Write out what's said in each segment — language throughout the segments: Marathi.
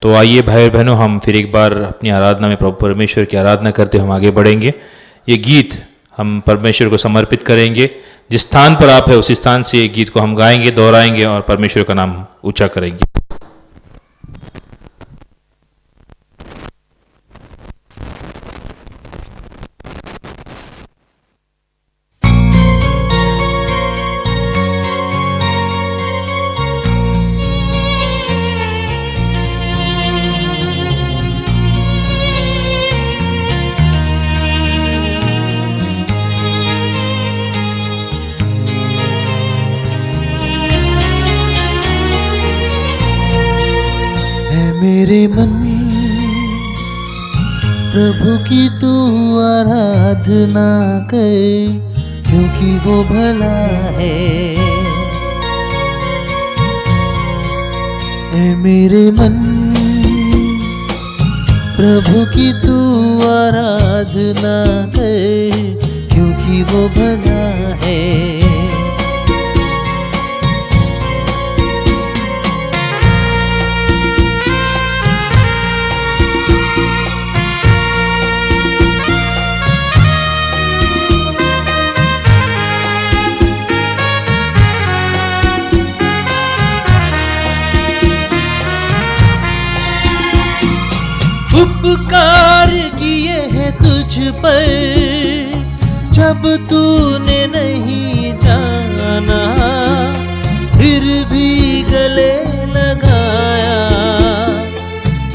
तो आइए भाई बहनों, हम फिर एक बार अपनी आराधना में प्रभु परमेश्वर की आराधना करते हुए हम आगे बढ़ेंगे। ये गीत हम परमेश्वर को समर्पित करेंगे। जिस स्थान पर आप है उसी स्थान से ये गीत को हम गाएंगे, दोहराएंगे और परमेश्वर का नाम ऊंचा करेंगे। मेरे मन प्रभु की तू आराधना कर, क्योंकि वो भला है। ऐ मेरे मन प्रभु की तू आराधना कर, क्योंकि वो भला है। उपकार किए हैं तुझ पर जब तूने नहीं जाना, फिर भी गले लगाया,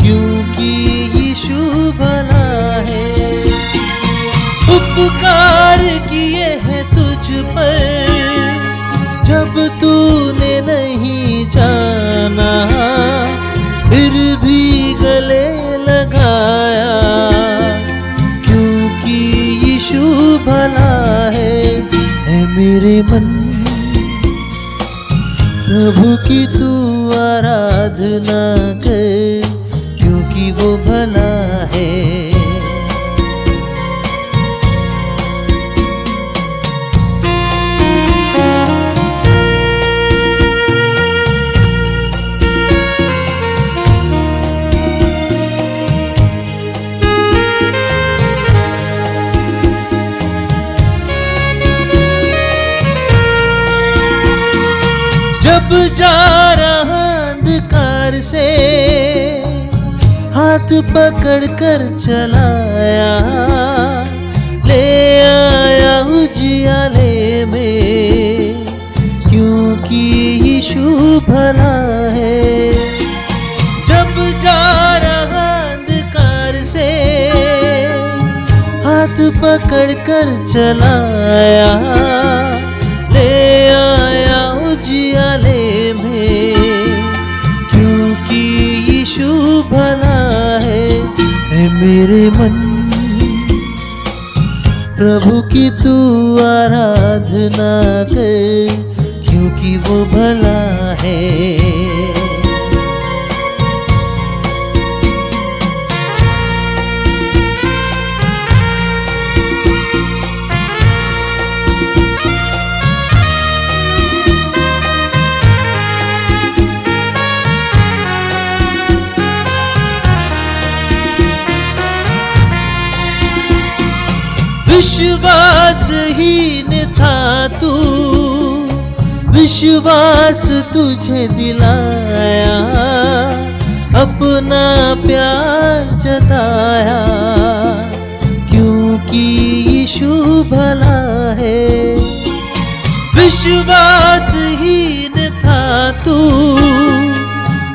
क्योंकि यीशु भला है। उपकार किए हैं तुझ पर जब तूने नहीं जाना, फिर भी गले लगाया, क्योंकि यीशु भला है। ऐ मेरे मन प्रभु की तू आराधना कर, क्योंकि वो भला है। जब जा रहा अंधकार से हाथ पकड़ कर चलाया, ले आया उजियाले में, क्योंकि यीशु भला है। जब जा रहा अंधकार से हाथ पकड़ कर चलाया, ले आया उजियाले में, क्योंकि यीशु भला है। ऐ मेरे मन प्रभु की तू आराधना कर, क्योंकि वो भला है। विश्वासहीन था तू, विश्वास तुझे दिलाया, अपना प्यार जताया, क्योंकि यीशु भला है। विश्वासहीन था तू,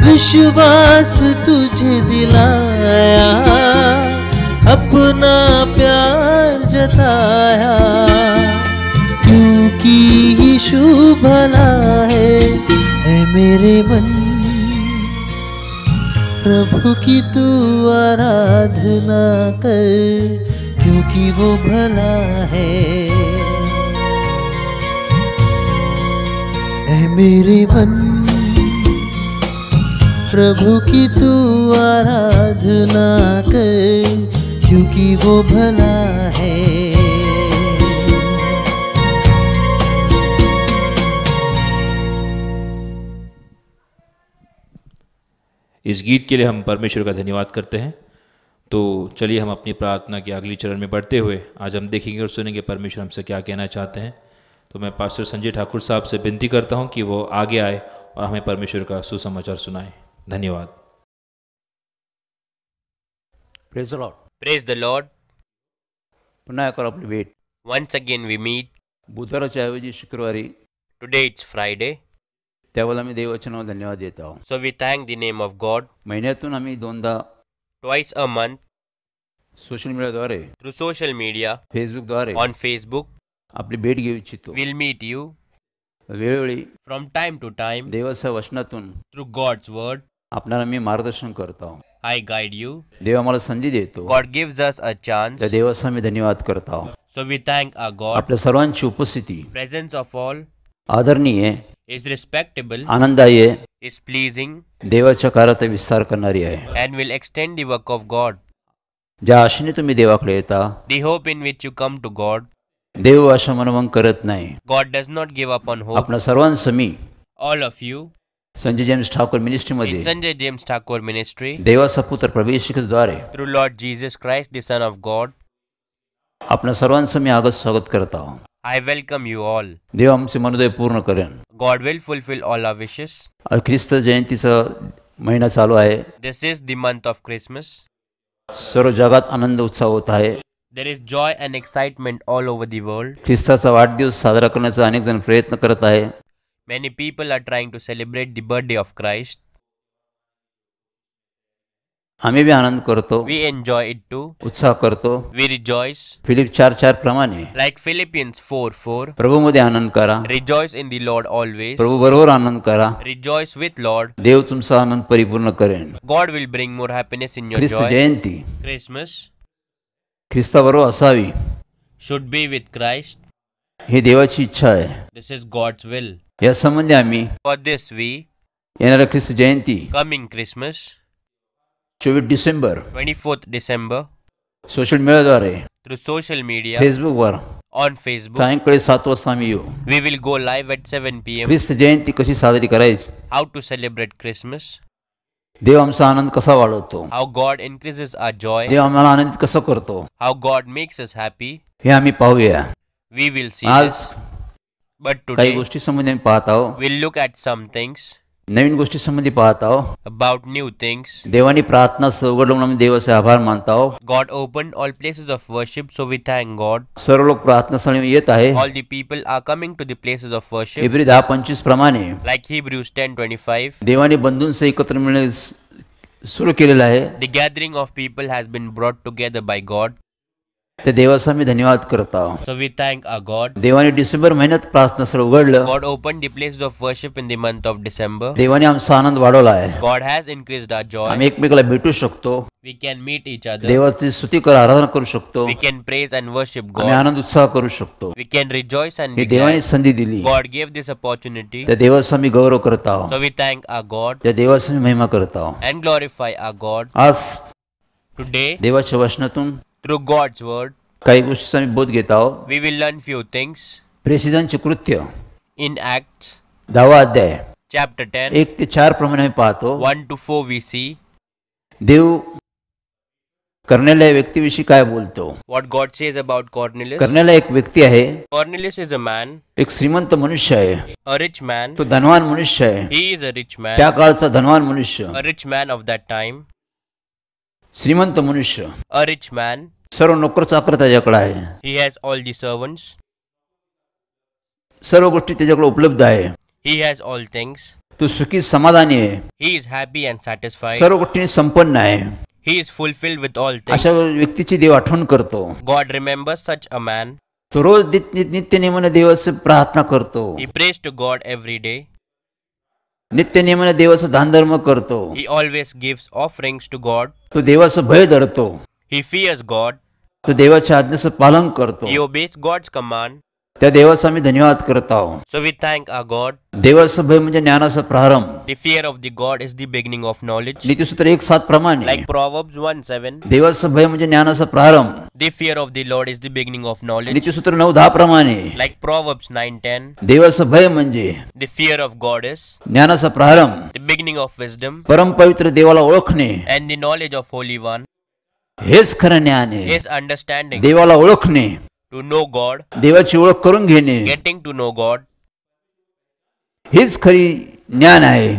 विश्वास तुझे दिलाया, अपना प्यार जताया, क्योंकि यीशु भला है। ऐ मेरे मन प्रभु की तू आराधना कर, क्योंकि वो भला है। ऐ मेरे मन प्रभु की तू आराधना कर, क्योंकि वो भला है। इस गीत के लिए हम परमेश्वर का धन्यवाद करते हैं। तो चलिए हम अपनी प्रार्थना के अगली चरण में बढ़ते हुए आज हम देखेंगे और सुनेंगे परमेश्वर हमसे क्या कहना चाहते हैं। तो मैं पास्टर संजय ठाकुर साहब से विनती करता हूं कि वो आगे आए और हमें परमेश्वर का सुसमाचार सुनाए। धन्यवाद। Praise the Lord. Praise the Lord. पुन्हा एकदा आपली भेट Once again we meet. बुधवारच्या ऐवजी शुक्रवारी, Today it's Friday. त्यावेळेला आम्ही देववचनावर धन्यवाद देत आहोत. So we thank the name of God. महिन्यातून आम्ही दोनदा Twice a month सोशल मीडियाद्वारे, through social media, फेसबुकद्वारे on Facebook, आपली भेट घेऊ इच्छितो. we'll meet you वेळोवेळी from time to time देवाच्या वचनातून through God's word. आपणाला मी मार्गदर्शन करतो. I guide you. देव आम्हाला संधी देतो. God gives us a chance. त्या देवाचा मी धन्यवाद करतो. So we thank our God. आपल्या सर्वांची उपस्थिती Presence of all आदरणीय, is respectable, आनंदायी, is pleasing, देवाच्या कार्यात विस्तार करणारी आहे. and will extend the work of God. ज्या आशेने तुम्ही देवाकडे येता, The hope in which you come to God. देव आशा मनोमन करत नाही. God does not give up on hope. आपल्या सर्वांचं मी All of you Sanjay James Thakur मिनिस्ट्रीमध्ये in Sanjay James Thakur Ministry, देवाचा पुत्र प्रवेशिकद्वारे through Lord Jesus Christ, the Son of God, आपल्या सर्वांचं मी आगत स्वागत करत आहोत. I welcome you all. देव आमचे मनोदय पूर्ण करेन. God will fulfill all our wishes. आज ख्रिस्त जयंतीचा महिना चालू आहे. This is the month of Christmas. सर्व जगात आनंद उत्साह होत आहे. There is joy and excitement all over the world. ख्रिस्ताचा वाढदिवस साजरा करण्याचा अनेक जण प्रयत्न करत आहे. Many people are trying to celebrate the birthday of Christ. आम्ही बी आनंद करतो, We enjoy it too. उत्साह करतो. We rejoice. फिलिप 4:4 प्रमाणे Like Philippians 4:4. प्रभूमध्ये आनंद करा. Rejoice in the Lord alwaस. प्रभू बरोबर आनंद करा. Rejoice with Lord. देव तुमचा आनंद परिपूर्ण करेन. God will bring more happiness in your Christ joy. Jayanti Christmas ख्रिस्ताबरोबर असावी should be with Christ. ही देवाची इच्छा आहे. This is God's will. या संबंधी आम्ही For this we, येणाऱ्या ख्रिस्त जयंती coming Christmas, 24 December 24th December, social मीडियाद्वारे, through social media, फेसबुकवर on Facebook, सायंकाळी 7 वाजता आम्ही येऊ. we will go live at 7 p.m. ख्रिस्त जयंती कशी साजरी करायची, How to celebrate Christmas, देव आमचा आनंद कसा वाढवतो, how God increases our joy, देव आम्हाला आनंदित कसं करतो, how God makes us happy. हे आम्ही पाहूया. We will see आज this. But काही today, गोष्टी संबंधी आम्ही पाहत आहोत. we'll look at some things, नवीन गोष्टी संबंधी पाहत आहोत. about new things. देवानी प्रार्थना उघडलं म्हणून आम्ही देवाचे आभार मानत आहोत. God opened all places of worship, so we तhank God. सर्व लोक प्रार्थनास्थळी येत आहे. All the people are coming to the places of worship. इब्री 10:25 प्रमाणे Like Hebrews 10:25, देवाने बंधूंचे एकत्र मिळणे सुरू केलेलं आहे. the gathering of people has been brought together by God. त्या देवाचा मी धन्यवाद करत आहोत. So we thank our God. देवाने डिसेंबर महिन्यात प्रार्थनास्थळ उघडलं. God opened the places of worship in the month of December. देवाने आमचा आनंद वाढवला आहे. God has increased our joy. आम्ही एकमेकाला भेटू शकतो. We can meet each other. देवाची स्तुती कर आराधना करू शकतो. We can praise and worship आम्ही God. आनंद उत्साह करू शकतो. We can rejoice and he be देवाने glad. संधी दिली. God gave this opportunity. त्या देवाचा मी गौरव करत आहोत. So we thank our God त्या देवाचा मी महिमा करत आहोत. and glorify our God. आज Today, देवाच्या वचनातून through God's word, काही गोष्टीचा मी बोध घेत आहोत. we will learn few things. प्रेसिडेंटचे कृत्य In Acts 10 अध्याय chapter 10, 1 ते 4 प्रमाणे आम्ही पाहतो. 1 to 4 we see देव करण्याला व्यक्तीविषयी काय बोलतो. what God says about Cornelius. करण्याला एक व्यक्ती आहे. Cornelius is a man, एक श्रीमंत मनुष्य आहे. a rich man. तो धनवान मनुष्य आहे. He is a rich man, त्या काळचा धनवान मनुष्य, a rich man of that time, श्रीमंत मनुष्य, a rich man. सर्व नोकर चाकर त्याच्याकडे आहे. He has all the servants. सर्व गोष्टी त्याच्याकडे उपलब्ध आहे. He has all things. तो सुखी समाधानी आहे. He is happy and satisfied. सर्व गोष्टींनी संपन्न आहे. He is fulfilled with all things. अशा व्यक्तीची देव आठवण करतो. God remembers such a man. तो रोज नित्य नियमाने देवाची प्रार्थना करतो. He prays to God every day. नित्य नियमाने देवाचा दानधर्म करतो. He always gives offerings to God. तो देवाचं भय धरतो. He fears God. तो देवाच्या आज्ञेचं पालन करतो. He obeys God's command. त्या देवाचा मी धन्यवाद करत आहोत. So we thank our God. देवाचं भय म्हणजे ज्ञानाचा प्रारंभ. The fear of the God is the beginning of knowledge. नीतिसूत्र 1:7 प्रमाणे Like Proverbs 1:7. देवाचं भय म्हणजे ज्ञानाचा प्रारंभ. The fear of the Lord is the beginning of knowledge. नीतिसूत्र 9:10 प्रमाणे Like Proverbs 9:10. देवाचं भय म्हणजे The fear of God is ज्ञानाचा प्रारंभ. the beginning of wisdom. परमपवित्र देवाला ओळखणे And the knowledge of Holy One हेच खरं ज्ञान आहे. is understanding. देवाला ओळखणे, To know God, देवाची ओळख करून घेणे getting to know God हेच खरी ज्ञान आहे.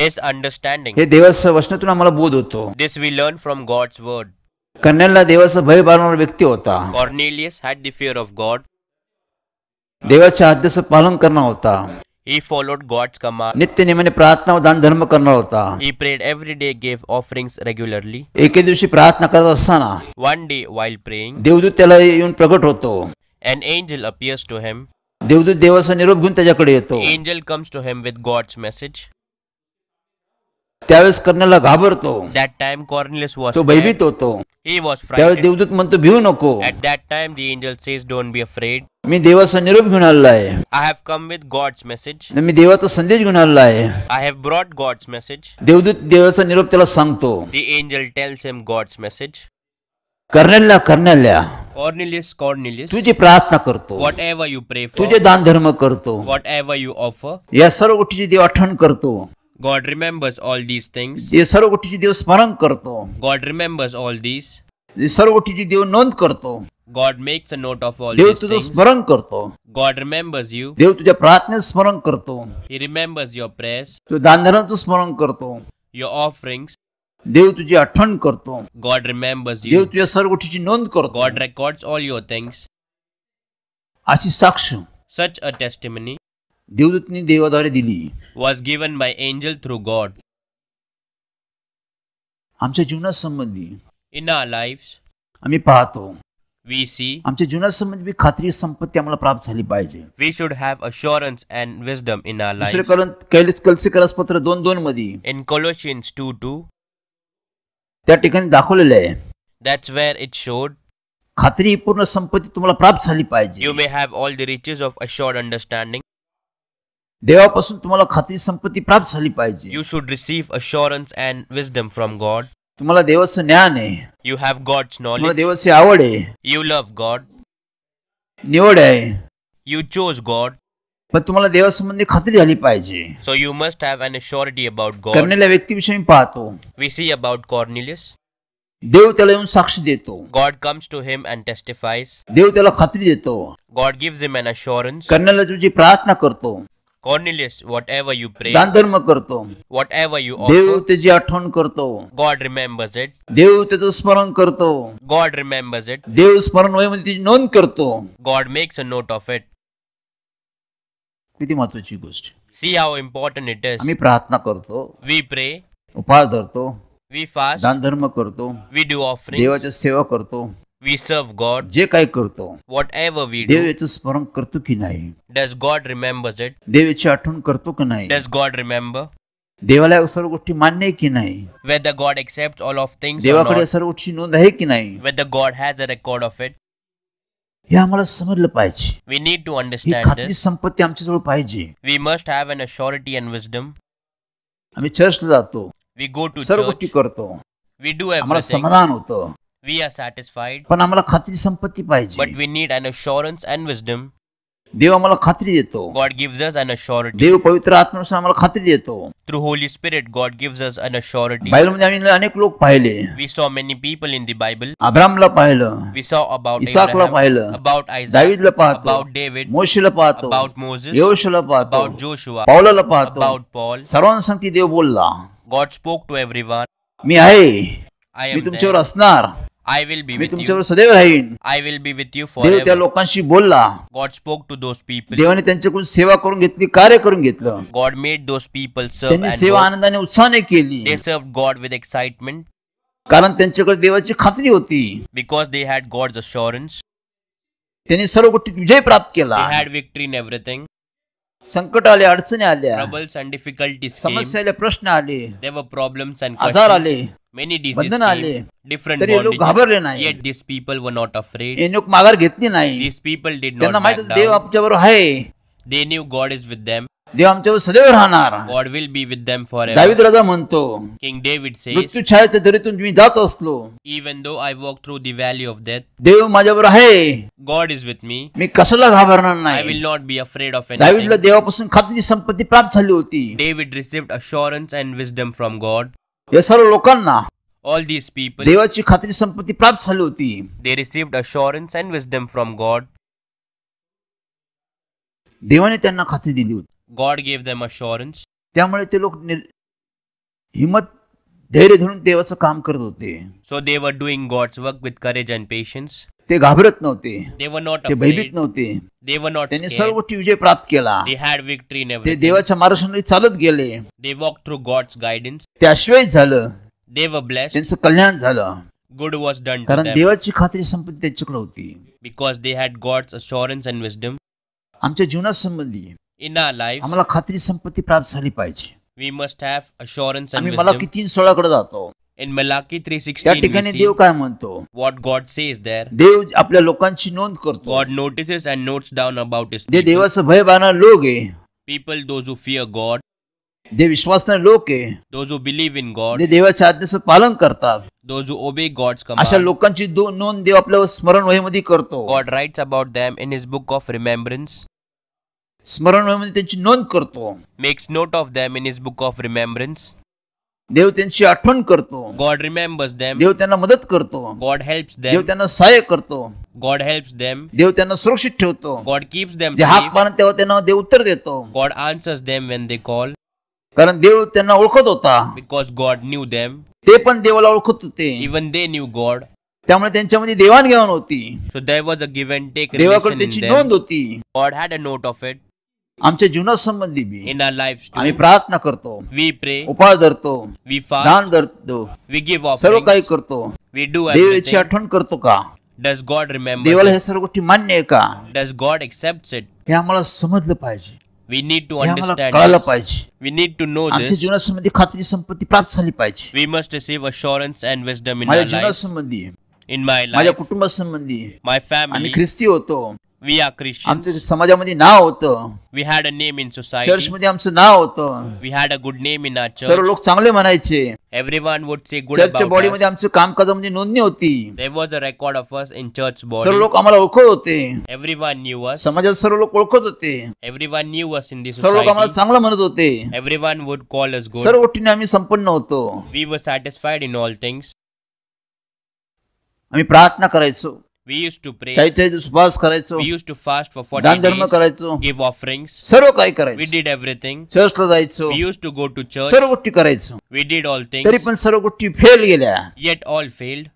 is understanding. हे देवाच्या वचनातून आम्हाला बोध होतो. This we learn from God's word. कन्याला देवाचं भय बाळगणारा व्यक्ती होता. Cornelius had the fear of God. देवाच्या आज्ञेचं पालन करणार होता. He followed God's command. नित्य नेमाने प्रार्थना व दान धर्म करणार होता. He prayed every day, gave offerings regularly. एके दिवशी प्रार्थना करत असताना One day, while praying, देवदूत त्याला येऊन प्रगट होतो. an angel appears to him. देवदूत देवाचा निरोप घेऊन त्याच्याकडे येतो. The angel comes to him with God's message. त्यावेळेस कन्याला घाबरतो. That time Cornelius was तो scared. भयभीत होतो. He was त्यावेळेस frightened. देवदूत म्हणतो भिवू नको, At that time the angel says, don't be afraid. मी देवाचा निरोप घेऊन आलेला आहे. I have come with God's message. मी देवाचा संदेश घेऊन आलेला आहे. I have brought God's message. देवदूत देवाचा निरोप त्याला सांगतो. The angel tells him God's message. करण्याला Cornelius, Cornelius, तुझी प्रार्थना करतो, whatever you pray for, तुझे दान धर्म करतो, whatever you offer, या सर्व गोष्टीची देव आठवण करतो. God remembers all these things. या सर्व गोष्टीची देव स्मरण करतो. God remembers all these. या सर्व गोष्टीची देव नोंद करतो. God makes a note of all Dev these तुझं things. स्मरण करतो. God remembers you. देव तुझ्या प्रार्थनेत स्मरण करतो. He remembers your prayers, तू दानधर्माचं स्मरण करतो. your offerings. देव तुझी आठवण करतो. God remembers Dev you. तुझ्या सर्व गोष्टीची नोंद करतो. God records all your things. अशी साक्ष Such a testimony देवदूतनी देवाद्वारे दिली. was given by angel through God. आमच्या जीवनासंबंधी In our lives, आम्ही पाहतो, we see आमच्या जीवनासंबंधी खात्री संपत्ती आम्हाला प्राप्त झाली पाहिजे. we should have assurance and wisdom in our दुसरे lives. कलसीकरास पत्र 2:2 मध्ये In Colossians 2:2, त्या ठिकाणी दाखवलेलं आहे, that's where it showed खात्री ही पूर्ण संपत्ती तुम्हाला प्राप्त झाली पाहिजे. you may have all the riches of assured understanding. देवापासून तुम्हाला खात्री संपत्ती प्राप्त झाली पाहिजे. You should receive assurance and wisdom from God. तुम्हाला देवाचं ज्ञान आहे, You have God's तुम्हाला knowledge. देवाची आवड आहे, You love God. निवड आहे, You chose God. पण तुम्हाला देवासंबंधी खात्री झाली पाहिजे. So you must have an assurity about God. करण्याच्या व्यक्तीविषयी मी पाहतो, We see about Cornelius. देव त्याला येऊन साक्ष देतो. God comes to him and testifies. देव त्याला खात्री देतो. God gives him an assurance. करण्याला तुझी प्रार्थना करतो, Cornelius, whatever you pray, दान धर्म करतो, whatever you देव offer, त्याची आठवण करतो. God remembers it. देव त्याचं स्मरण करतो. God remembers it. देव स्मरण वहीमध्ये त्याची नोंद करतो. God makes a note of it. किती महत्वाची गोष्ट. See how important it is. आम्ही प्रार्थना करतो, We pray, उपवास धरतो, we fast, दान धर्म करतो, we do offerings, देवाची सेवा करतो, we serve God. जे काही करतो, Whatever we देव do, याचं स्मरण करतो की नाही, does God remembers it? देव याची आठवण करतो की नाही, Does God remember? देवाला या सर्व गोष्टी मान्य आहे की नाही, Whether God accepts all of things or देवाकडे या not? सर्व गोष्टी नोंद आहे की नाही, Whether God has a record of it? हे आम्हाला समजलं पाहिजे. We need to he understand खात्री this. संपत्ती आमच्याजवळ पाहिजे. We must have an assurity and wisdom. आम्ही चर्चला जातो, We go to सर्व गोष्टी church. करतो, We do आम्हाला everything. समाधान होतं, We are satisfied. पण आम्हाला खात्री संपत्ती पाहिजे. But we need an assurance and wisdom. देव आम्हाला खात्री देतो. God gives us an assurity. देव पवित्र आत्म्यानुसार आम्हाला खात्री देतो. Through Holy Spirit, God gives us an assurity. बायबलमध्ये आम्ही अनेक लोक पाहिले. We saw many people in the Bible. अब्रामला पाहिलं, We saw about इसाकला Abraham, पाहिलं, about Isaac, दावीदला पाहतो, about David, मोशेला पाहतो, about Moses, योशूला पाहतो, about Joshua, पौलाला पाहतो. about Paul. सर्वांना सांगते देव बोलला, God spoke to everyone. मी आहे, I मी am तुमच्यावर there. असणार, I will be me with तुमच्यावर you. सदैव राहीन. I will be with you देव त्या forever. लोकांशी बोलला. God spoke to those people. देवाने त्यांच्याकडून सेवा करून घेतली, कार्य करून घेतलं. God made those people serve त्यांनी and सेवा work. आनंदाने उत्साहाने केली, They served God with excitement कारण त्यांच्याकडे देवाची खात्री होती. because they had God's assurance. त्यांनी सर्व गोष्टीत विजय प्राप्त केला. They had victory in everything. संकट आले, अडचणी आल्या, Troubles and difficulties came. समस्या आल्या, प्रश्न आले, There were problems and आजार questions. आले, Many diseases बंधन आले, came, different तरी हे लोक घाबरले bondages, नाही. yet these people were not afraid. हे लोक माघार घेतली नाही. These people did त्यांना not माहित back होतं देव down. आमच्याबरोबर आहे. They knew God is with them. देव आमच्यावर सदैव राहणार. God will be with them forever. दावीद राजा म्हणतो, King David says, मृत्यू छायेच्या दरीतून मी जात असलो, even though I walk through the valley of death, देव माझ्याबरोबर आहे. God is with me. मी कशाला घाबरणार I नाही. will not be afraid of दावीदला anything. देवापासून खात्रीची संपत्ती प्राप्त झाली होती. David received assurance and wisdom from God. या सर्व लोकांना All these people, देवाची खात्री संपत्ती प्राप्त झाली होती. they received assurance and wisdom from God. देवाने त्यांना खात्री दिली होती. God gave them assurance. त्यामुळे ते लोक हिम्मत धैर्य धरून देवाचं काम करत होते. So they were doing God's work with courage and patience. ते घाबरत नव्हते, They were not ते भयभीत afraid. नव्हते. They were not त्यांनी सर्व scared. गोष्टी विजय प्राप्त केला. They had victory in ते everything. देवाच्या मार्गदर्शनाने चालत गेले. They walked through God's guidance. ते आश्वस्त झालं, They were blessed. त्यांचं कल्याण झालं. Good was done to कारण them देवाची खात्री संपत्ती त्यांच्याकडे होती. because they had God's assurance and wisdom. आमच्या जीवनासंबंधी In our life, आम्हाला खात्री संपत्ती प्राप्त झाली पाहिजे. we must have assurance and आम्ही wisdom. मलाकी 3:16 कडे जातो. In Malachi त्या 3:16, ठिकाणी we देव see काय म्हणतो. what God says there. देव आपल्या लोकांची नोंद करतो. God notices and notes down about His जे people. देवाचं भय बाळगणारे लोक आहे, People, those who fear God, जे विश्वासणारे लोक आहे, those who believe in God, जे देवाच्या आज्ञेचं पालन करतात, those who obey God's अशा command. लोकांची नोंद देव आपल्या स्मरण वहीमध्ये करतो. God writes about them in His book of remembrance, स्मरण वहीमध्ये त्यांची नोंद करतो. makes note of them in His book of remembrance. देव त्यांची आठवण करतो. God remembers them. देव त्यांना मदत करतो. God helps देव them. त्यांना सहाय्य करतो. God helps them. देव त्यांना सुरक्षित ठेवतो. God keeps them जे हाक safe. मारत तेव्हा त्यांना देव उत्तर देतो. God answers them when they call कारण देव त्यांना ओळखत होता. because God knew them. ते पण देवाला ओळखत होते. Even they knew God. त्यामुळे त्यांच्यामध्ये देवाणघेवाण होती. So there was a give and take देवाकडे relation त्यांची in नोंद them. होती. God had a note of it. आमच्या जीवनासंबंधी बी In our lives आम्ही too. प्रार्थना करतो, We pray. उपास धरतो, We fast. दान धरतो, We give सर्व काही offerings. करतो. We do देव याची everything. आठवण करतो का. Does God remember देवाला them? हे सर्व गोष्टी मान्य आहे का. Does God accepts it? हे आम्हाला समजलं पाहिजे. We need to हे आम्हाला understand कळालं this. पाहिजे. We need to know आमच्या this. जीवनासंबंधी खात्री संपत्ती प्राप्त झाली पाहिजे. We must receive assurance and wisdom in माझ्या our life. जीवनासंबंधी, In my माझ्या life, कुटुंबासंबंधी my आम्ही family, ख्रिस्ती होतो. we are Christians. आमच्या समाजामध्ये नाव होतं. We had a name in society. चर्चमध्ये आमचं नाव होतं. We had a good name in our सर्व church. लोक चांगले म्हणायचे. Everyone would say good चर्चच्या about बॉडीमध्ये us. आमचं कामकाजामध्ये नोंदणी होती. There was a record of us in church सर्व body. लोक आम्हाला ओळखत होते. Everyone knew us. समाजात सर्व लोक ओळखत होते. Everyone knew us in the सर्व लोक आम्हाला society. चांगलं म्हणत होते. Everyone would call us good. सर्व गोष्टीने आम्ही संपन्न होतो. We were satisfied in all things. आम्ही प्रार्थना करायचो, We used to pray. 40 दिवस उपवास करायचो, We used to fast for 40 दान धर्म days. करायचो, Give offerings. सर्व काही We करायचो. did everything. चर्चला जायचो, We used to go to church. सर्व गोष्टी करायचो. We did all तरी things. पण सर्व गोष्टी फेल गेल्या. Yet all failed.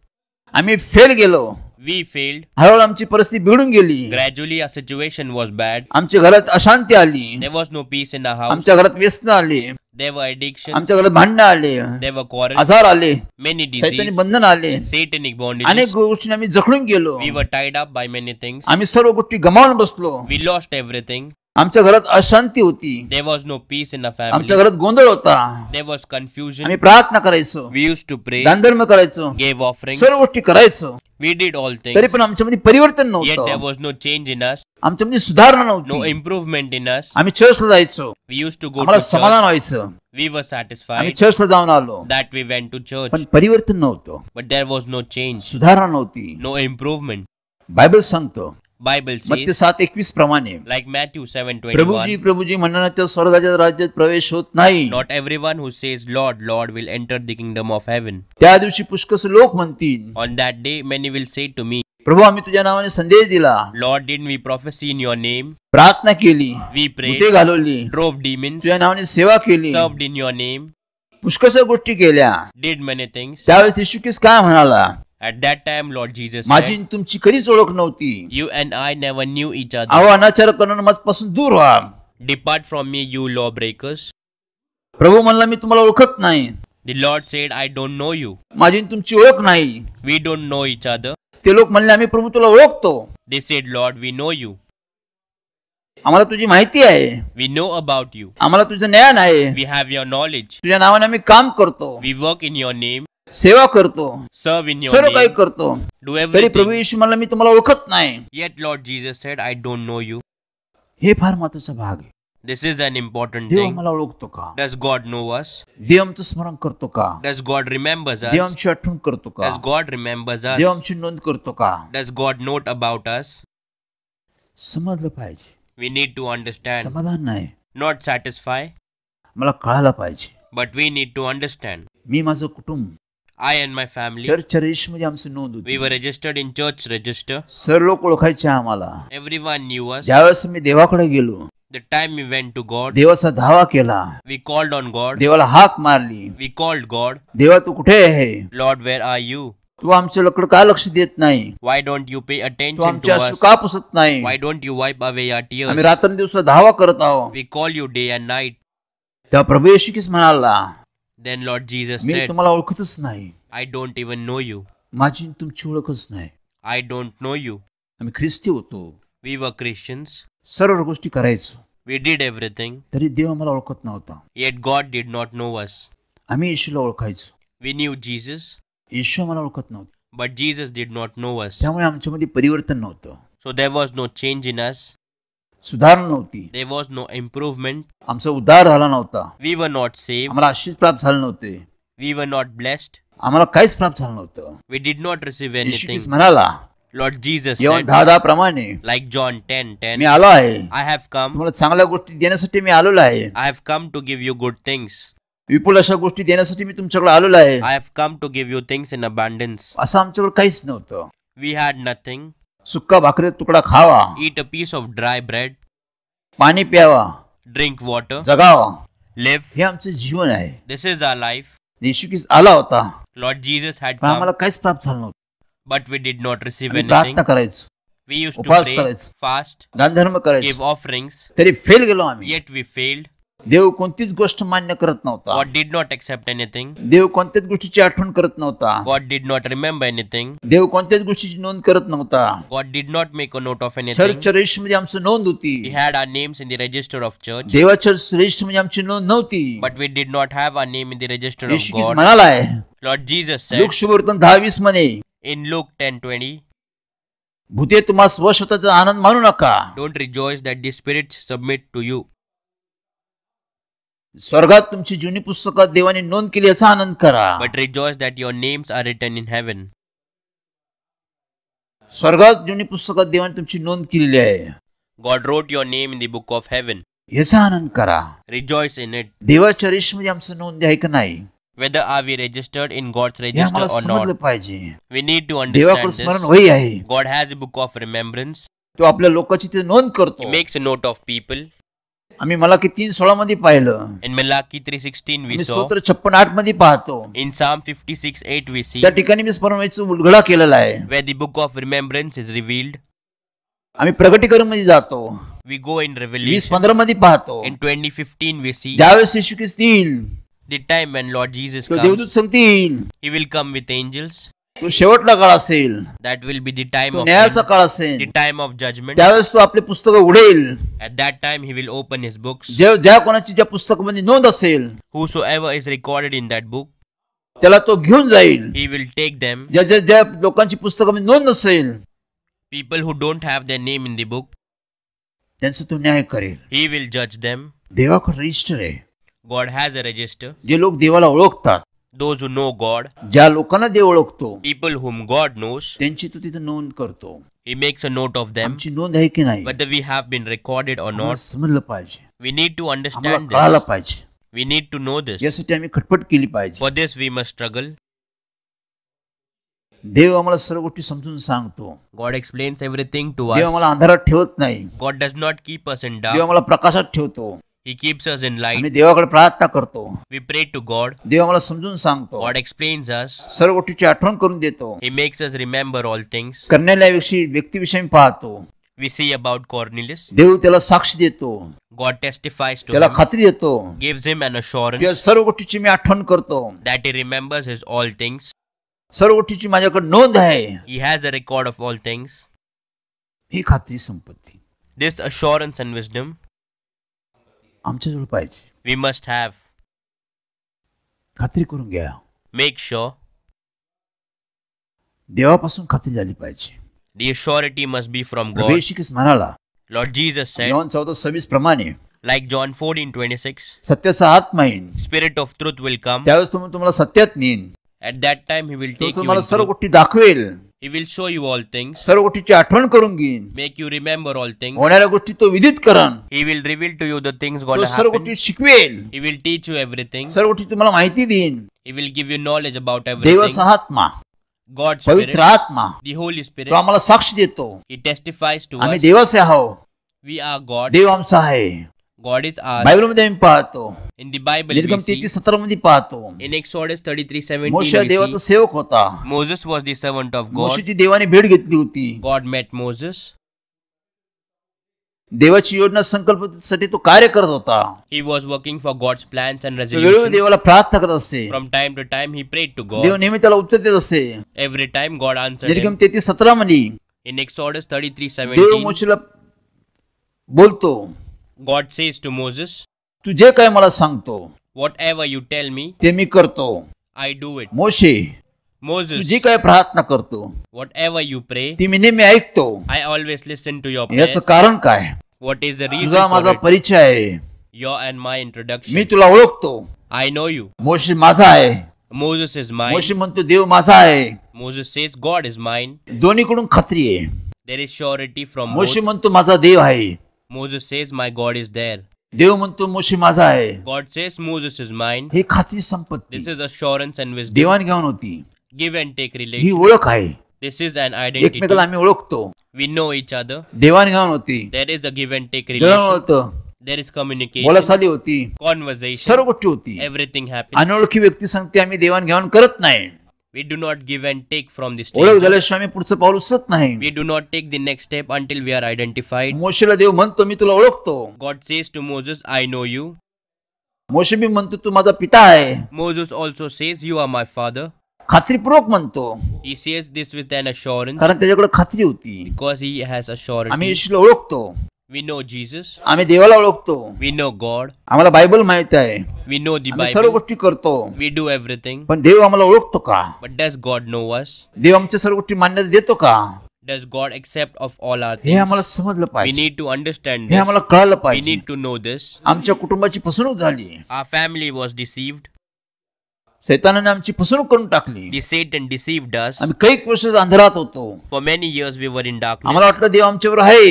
आम्ही फेल गेलो. We failed. हळूहळू आमची परिस्थिती बिघडून गेली. Gradually our situation was bad. आमच्या घरात अशांती आली. There was no peace in our house. आमच्या घरात व्यसन आली. There were addictions. आमच्या घरात भांडणं आले, There were quarrels. आजार आले, Many सैतानी diseases. बंधन आले. Satanic अनेक bondages. गोष्टी आम्ही जखडून गेलो. We were tied up by many things. आम्ही सर्व गोष्टी गमावून बसलो. We lost everything. आमच्या घरात अशांती होती. There was no peace in our आमच्या family. घरात गोंधळ होता. There was confusion. आम्ही प्रार्थना करायचो, We used to pray. दानधर्म करायचो, Gave offerings. सर्व गोष्टी करायचो. We did all तरी things. पण आमच्यामध्ये परिवर्तन Yet there नव्हतं. was no change in us. आमच्यामध्ये सुधारणा No नव्हती. improvement in us. आम्ही चर्चला जायचो, We used to go आम्हाला to church. समाधान व्हायचं. We were आम्ही satisfied चर्चला जाऊन आलो, that we went to church. पण परिवर्तन नव्हतं, But there was no change. सुधारणा नव्हती. No improvement. बायबल सांगतो Bible मत्ती says, 7:21 प्रमाणे, like Matthew प्रभूजी 7:21, प्रभूजी म्हणणाऱ्याच्या स्वर्गाच्या राज्यात प्रवेश होत नाही. not everyone who says, Lord, Lord, will enter the kingdom of heaven. त्या दिवशी पुष्कळ लोक म्हणतील, On that day, many will say to me, प्रभू आम्ही तुझ्या नावाने संदेश दिला, Lord, didn't we prophesy in your name? प्रार्थना केली, We prayed, भूते घालवली, drove demons, तुझ्या नावाने सेवा केली, served in your name, पुष्कळ गोष्टी केल्या. did many things. त्यावेळेस येशू ख्रिस्त काय म्हणाला, At that time, Lord Jesus माझी said, आणि तुमची कधीच ओळख नव्हती. You and I never knew each other. अहो अनाचार करणं माझपासून दूर व्हा. Depart from me, you lawbreakers. प्रभू म्हणला मी तुम्हाला ओळखत नाही. The Lord said, I don't know you. माझी आणि तुमची ओळख नाही. We don't know each other. ते लोक म्हणले आम्ही प्रभू तुला ओळखतो, They said, Lord, we know you. आम्हाला तुझी माहिती आहे, We know about you. आम्हाला तुझं ज्ञान आहे, We have your knowledge. तुझ्या नावाने आम्ही काम करतो. We work in your name. सेवा करतो, serve in your सर्व काही name, करतो, do तरी प्रभू everything. येशू म्हणला मी तुम्हाला ओळखत नाही. Yet Lord Jesus said, I don't know you. हे फार महत्वाचा भाग आहे. This is an important Dev thing. आम्हाला ओळखतो का? Does God know us? देव आमचं स्मरण करतो का? Does God remembers Dev us? आमची आठवण करतो का? Does God remembers Dev us? आमची नोंद करतो का? Does God note about us? समजलं पाहिजे. We need to understand. समाधान नाही, Not satisfy, मला कळायला पाहिजे. but we need to understand. मी माझं कुटुंब I and my family, church रेशमध्ये आमची नोंद होती. we were registered in church register. सर्व लोक ओळखायचे आम्हाला. Everyone knew us. ज्यावेळेस मी देवाकडे गेलो, The time we went to God, देवाचा धावा केला, we called on God. देवाला हाक मारली, We called God. देवा तू कुठे आहे? Lord, where are you? तू आमच्याकडे का लक्ष देत नाही? Why don't you pay Tu attention to आमच्या us? अश्रू का पुसत नाही? Why don't you wipe away our आम्ही tears? रात्रंदिवस धावा करत आहोत. We call you day and night. तेव्हा प्रभू येशू ख्रिस्त म्हणाला, Then Lord Jesus मी said, तुम्हाला ओळखतच नाही, I don't even know you. माझी तुमची ओळखच नाही. I don't know you. आम्ही ख्रिस्ती होतो, We were Christians. सर्व गोष्टी करायचो, We did everything. तरी देव आम्हाला ओळखत नव्हता. Yet God did not know us. आम्ही येशूला ओळखायचो, We knew Jesus, येशू आम्हाला ओळखत नव्हता. but Jesus did not know us. त्यामुळे आमच्यामध्ये परिवर्तन नव्हतं, So there was no change in us. सुधारणा नव्हती, There was no improvement. आमचा उद्धार झाला नव्हता, We were not saved. आम्हाला आशीष प्राप्त झाले नव्हते, We were not blessed. आम्हाला काहीच प्राप्त झालं नव्हतं. We did not receive Yeshu anything. ख्रिस्त म्हणाला Lord Jesus येऊन said, 10:10 प्रमाणे, like John 10, मी 10, आलो आहे, I have come. तुम्हाला चांगल्या गोष्टी देण्यासाठी मी आलेलो आहे. I have come to give you good things. विपुल अशा गोष्टी देण्यासाठी मी तुमच्याकडे आलेलो आहे. I have come to give you things in abundance. असं आमच्याकडे काहीच नव्हतं. We had nothing. सुक्का भाकरी तुकडा खावा, Eat a piece of dry bread, पाणी प्यावा, drink water, जगावा, live. हे आमचं जीवन आहे. This is our life. येशू ख्रिस्त आला होता, Lord Jesus had पण आम्हाला come, काहीच प्राप्त झालं नव्हतं. but we did not receive आम्ही anything. प्रार्थना करायचो, We used to उपवास pray, करायचो, fast, दानधर्म give करायचो, offerings, तरी फेल गेलो आम्ही. yet we failed. देव कोणतीच गोष्ट मान्य करत नव्हता. God did not accept anything. देव कोणत्याच गोष्टीची आठवण करत नव्हता. God did not remember anything. देव कोणत्याच गोष्टीची नोंद करत नव्हता. God did not make a note of anything. चर्चच्या रेशमध्ये आमची नोंद होती, He had our names in the register of church, देवाच्या रेशमध्ये आमची नोंद नव्हती. but we did not have our name in the register of Yeshu Christ God. म्हणालाय, Lord Jesus लोक said शुभवर्तन 10:20 मध्ये, in Luke 10:20, भूते तुम्हाला वश होताचा आनंद मानू नका, don't rejoice that the spirits submit to you, स्वर्गात तुमची जुनी पुस्तकात देवाने नोंद केली याचा आनंद करा. but rejoice that your names are written in heaven. स्वर्गात जुनी पुस्तकात देवाने तुमची नोंद केलेली आहे, God wrote your name in the book of heaven. याचा आनंद करा. Rejoice in it. देवाच्या रेशमध्ये आमचं नोंद आहे का नाही, Whether are we registered in God's हे register आम्हाला or समजलं not, पाहिजे. we need to देवाकडे understand स्मरण this. वही आहे, God has a book of remembrance. तो आपल्या लोकांची ते नोंद He करतो. makes a note of people. आम्ही मला की 3:16 मध्ये पाहिलं, In Malachi 3:16 we me saw. स्तोत्र 56:8 मध्ये पाहतो, In Psalm 56:8 we see त्या ठिकाणी मी स्मरणवहीचा उलगडा केलेला आहे. where the book of remembrance is revealed. आम्ही प्रगटीकरण मध्ये जातो, We go in Revelation. 20:15 मध्ये पाहतो, In 20:15 we see ज्यावेळेस येशू ख्रिस्त येईल, the time when Lord Jesus तो comes. देवदूत सांगतील, He will come with angels. तो शेवटला काळ असेल, That will be the time तो of न्यायाचा end, काळ the असेल. time of judgment. त्यावेळेस तो आपले पुस्तक उघडेल, At that time he will open his books. ज्या कोणाची ज्या पुस्तकामध्ये नोंद असेल Whosoever is recorded in that book, त्याला तो घेऊन जाईल. he will take them. ज्या लोकांची पुस्तकामध्ये नोंद नसेल People who don't have their name in the book, त्यांचा तो न्याय करेल. he will judge them. देवाकडे रजिस्टर आहे. God has a register. जे लोक देवाला ओळखतात, Those who know God, ज्या लोकांना देव ओळखतो, people whom God knows, त्यांची तो तिथे नोंद करतो. he makes a note of them. आमची नोंद आहे की नाही, Whether we have been recorded or आम्हाला not, समजलं पाहिजे, we need to आम्हाला understand कळायला this. पाहिजे. We need to know this. यासाठी आम्ही खटपट केली पाहिजे. For this we must struggle. देव आम्हाला सर्व गोष्टी समजून सांगतो. God explains everything to Dev us. आम्हाला अंधारात ठेवत नाही, God does not keep us in Dev dark. आम्हाला प्रकाशात ठेवतो. He keeps us in आम्ही light. देवाकडे प्रार्थना करतो, We pray to God. देव आम्हाला समजून सांगतो, God explains us. सर्व गोष्टीची आठवण करून देतो. He makes us remember all things. करण्याला व्यक्तीविषयी आम्ही पाहतो, We see about Cornelius. देव त्याला साक्ष देतो, God testifies to त्याला him, खात्री देतो, gives him an या assurance सर्व गोष्टीची मी आठवण करतो, that he remembers his all things. सर्व गोष्टीची माझ्याकडे नोंद आहे. He has a record of all things. ही खात्री संपत्ती This assurance and wisdom आमच्याजवळ पाहिजे. we must have. खात्री करून घ्या, Make sure देवापासून खात्री झाली पाहिजे. The surety must be from Prabhu God. येशू ख्रिस्त म्हणाला Lord Jesus said, योहान 14:26 प्रमाणे like John 14:26, सत्याचा आत्मा येईन Spirit of truth will come. त्यावेळेस तुम्हाला सत्यात नेईन. At that time he will तो take you तुम्हाला in सर्व truth. गोष्टी दाखवेल, He will show you all things, सर्व गोष्टीची आठवण करून घेईन, make you remember all things. होणाऱ्या गोष्टी तो विदित करन, He will reveal to you the things तो gonna सर्व happen. गोष्टी शिकवेल, He will teach you everything. सर्व गोष्टी तुम्हाला माहिती देईन. He will give you knowledge about everything. देवाचा आत्मा, God's Spirit, पवित्र आत्मा the Holy तो Spirit, आम्हाला साक्ष देतो. He testifies to आम्ही us. देवाचे आहोत, We are God. देव आमचा आहे. God is ours. बायबलमध्ये आम्ही पाहतो, In the Bible we निर्गम see. 33:17 मध्ये पाहतो, In Exodus 33:17 मोशे we देवाचा see सेवक होता. Moses was the servant of God. मोशेची देवाने भेट घेतली होती. God met Moses. देवाची योजना संकल्पसाठी तो कार्य करत होता. He was working for God's plans and तो वेळोवेळी resolutions. देवाला प्रार्थना करत असते. From time to time he prayed to Dev God. नेहमी त्याला उत्तर देत असते. Every time God answered निर्गम him. 33:17 मध्ये In Exodus देव 33:17 मोशेला बोलतो, God says to Moses, तू जे काय मला सांगतो whatever you tell me, ते मी करतो. I do it. Moshe, Tu Moses, जी काय प्रार्थना करतो whatever you pray, ती मी नेहमी ऐकतो. I always listen to your याचं prayers. कारण काय? What is the reason तुझा for माझा it? परिचय आहे. Your and my me introduction. तुला ओळखतो. I know you. मोशे माझा आहे. Moses is mine. मोशे म्हणतो देव माझा आहे. Moses says God is mine. दोन्हीकडून खात्री आहे. There is surety from both. मोशे म्हणतो माझा देव आहे. Moses says my God is there. देव म्हणतो मोशे माझा आहे. God says Moses is mine. ही खात्री संपत्ती This is assurance and wisdom. देवाणघेवाण होती. Give and take he relation. ओळख आहे. This is an identity. एकमेकाला आम्ही ओळखतो. We know each other. देवाणघेवाण होती. There is a give and take जेवण relation. होतं. There is communication. बोलाचाली होती. Conversation. सर्व गोष्टी होती. Everything happens. अनोळखी व्यक्ती सांगते आम्ही देवाणघेवाण करत नाही. We do not give and take from the ओळख stranger. झाल्याशिवाय आम्ही पुढचं पाऊल उचलत नाही. We do not take the next step until we are identified. मोशेला देव म्हणतो मी तुला ओळखतो. God says to Moses, I know you. मोशे बी म्हणतो तू माझा पिता आहे. Moses also says, you are my father. खात्रीपूर्वक म्हणतो, He says this with an assurance कारण त्याच्याकडे खात्री होती. because he has आम्ही assurance. येशूला ओळखतो. We know Jesus. आम्ही देवाला ओळखतो. We know God. आम्हाला बायबल माहित आहे. We know the आम्ही सर्व Bible. गोष्टी करतो. We do everything. पण देव आम्हाला ओळखतो का? But does God know us? देव आमच्या सर्व गोष्टी मान्यता देतो का? Does God accept of all our हे things? आम्हाला समजलं We पाहिजे. need to understand हे this. आम्हाला कळलं We पाहिजे. need to know this. आमच्या कुटुंबाची फसवणूक झाली. Our family was deceived. सैतानाने आमची फसवणूक करून टाकली. The Satan deceived us. आम्ही काही वर्ष अंधारात होतो. For many years we were in darkness. आम्हाला वाटलं देव आमच्यावर आहे.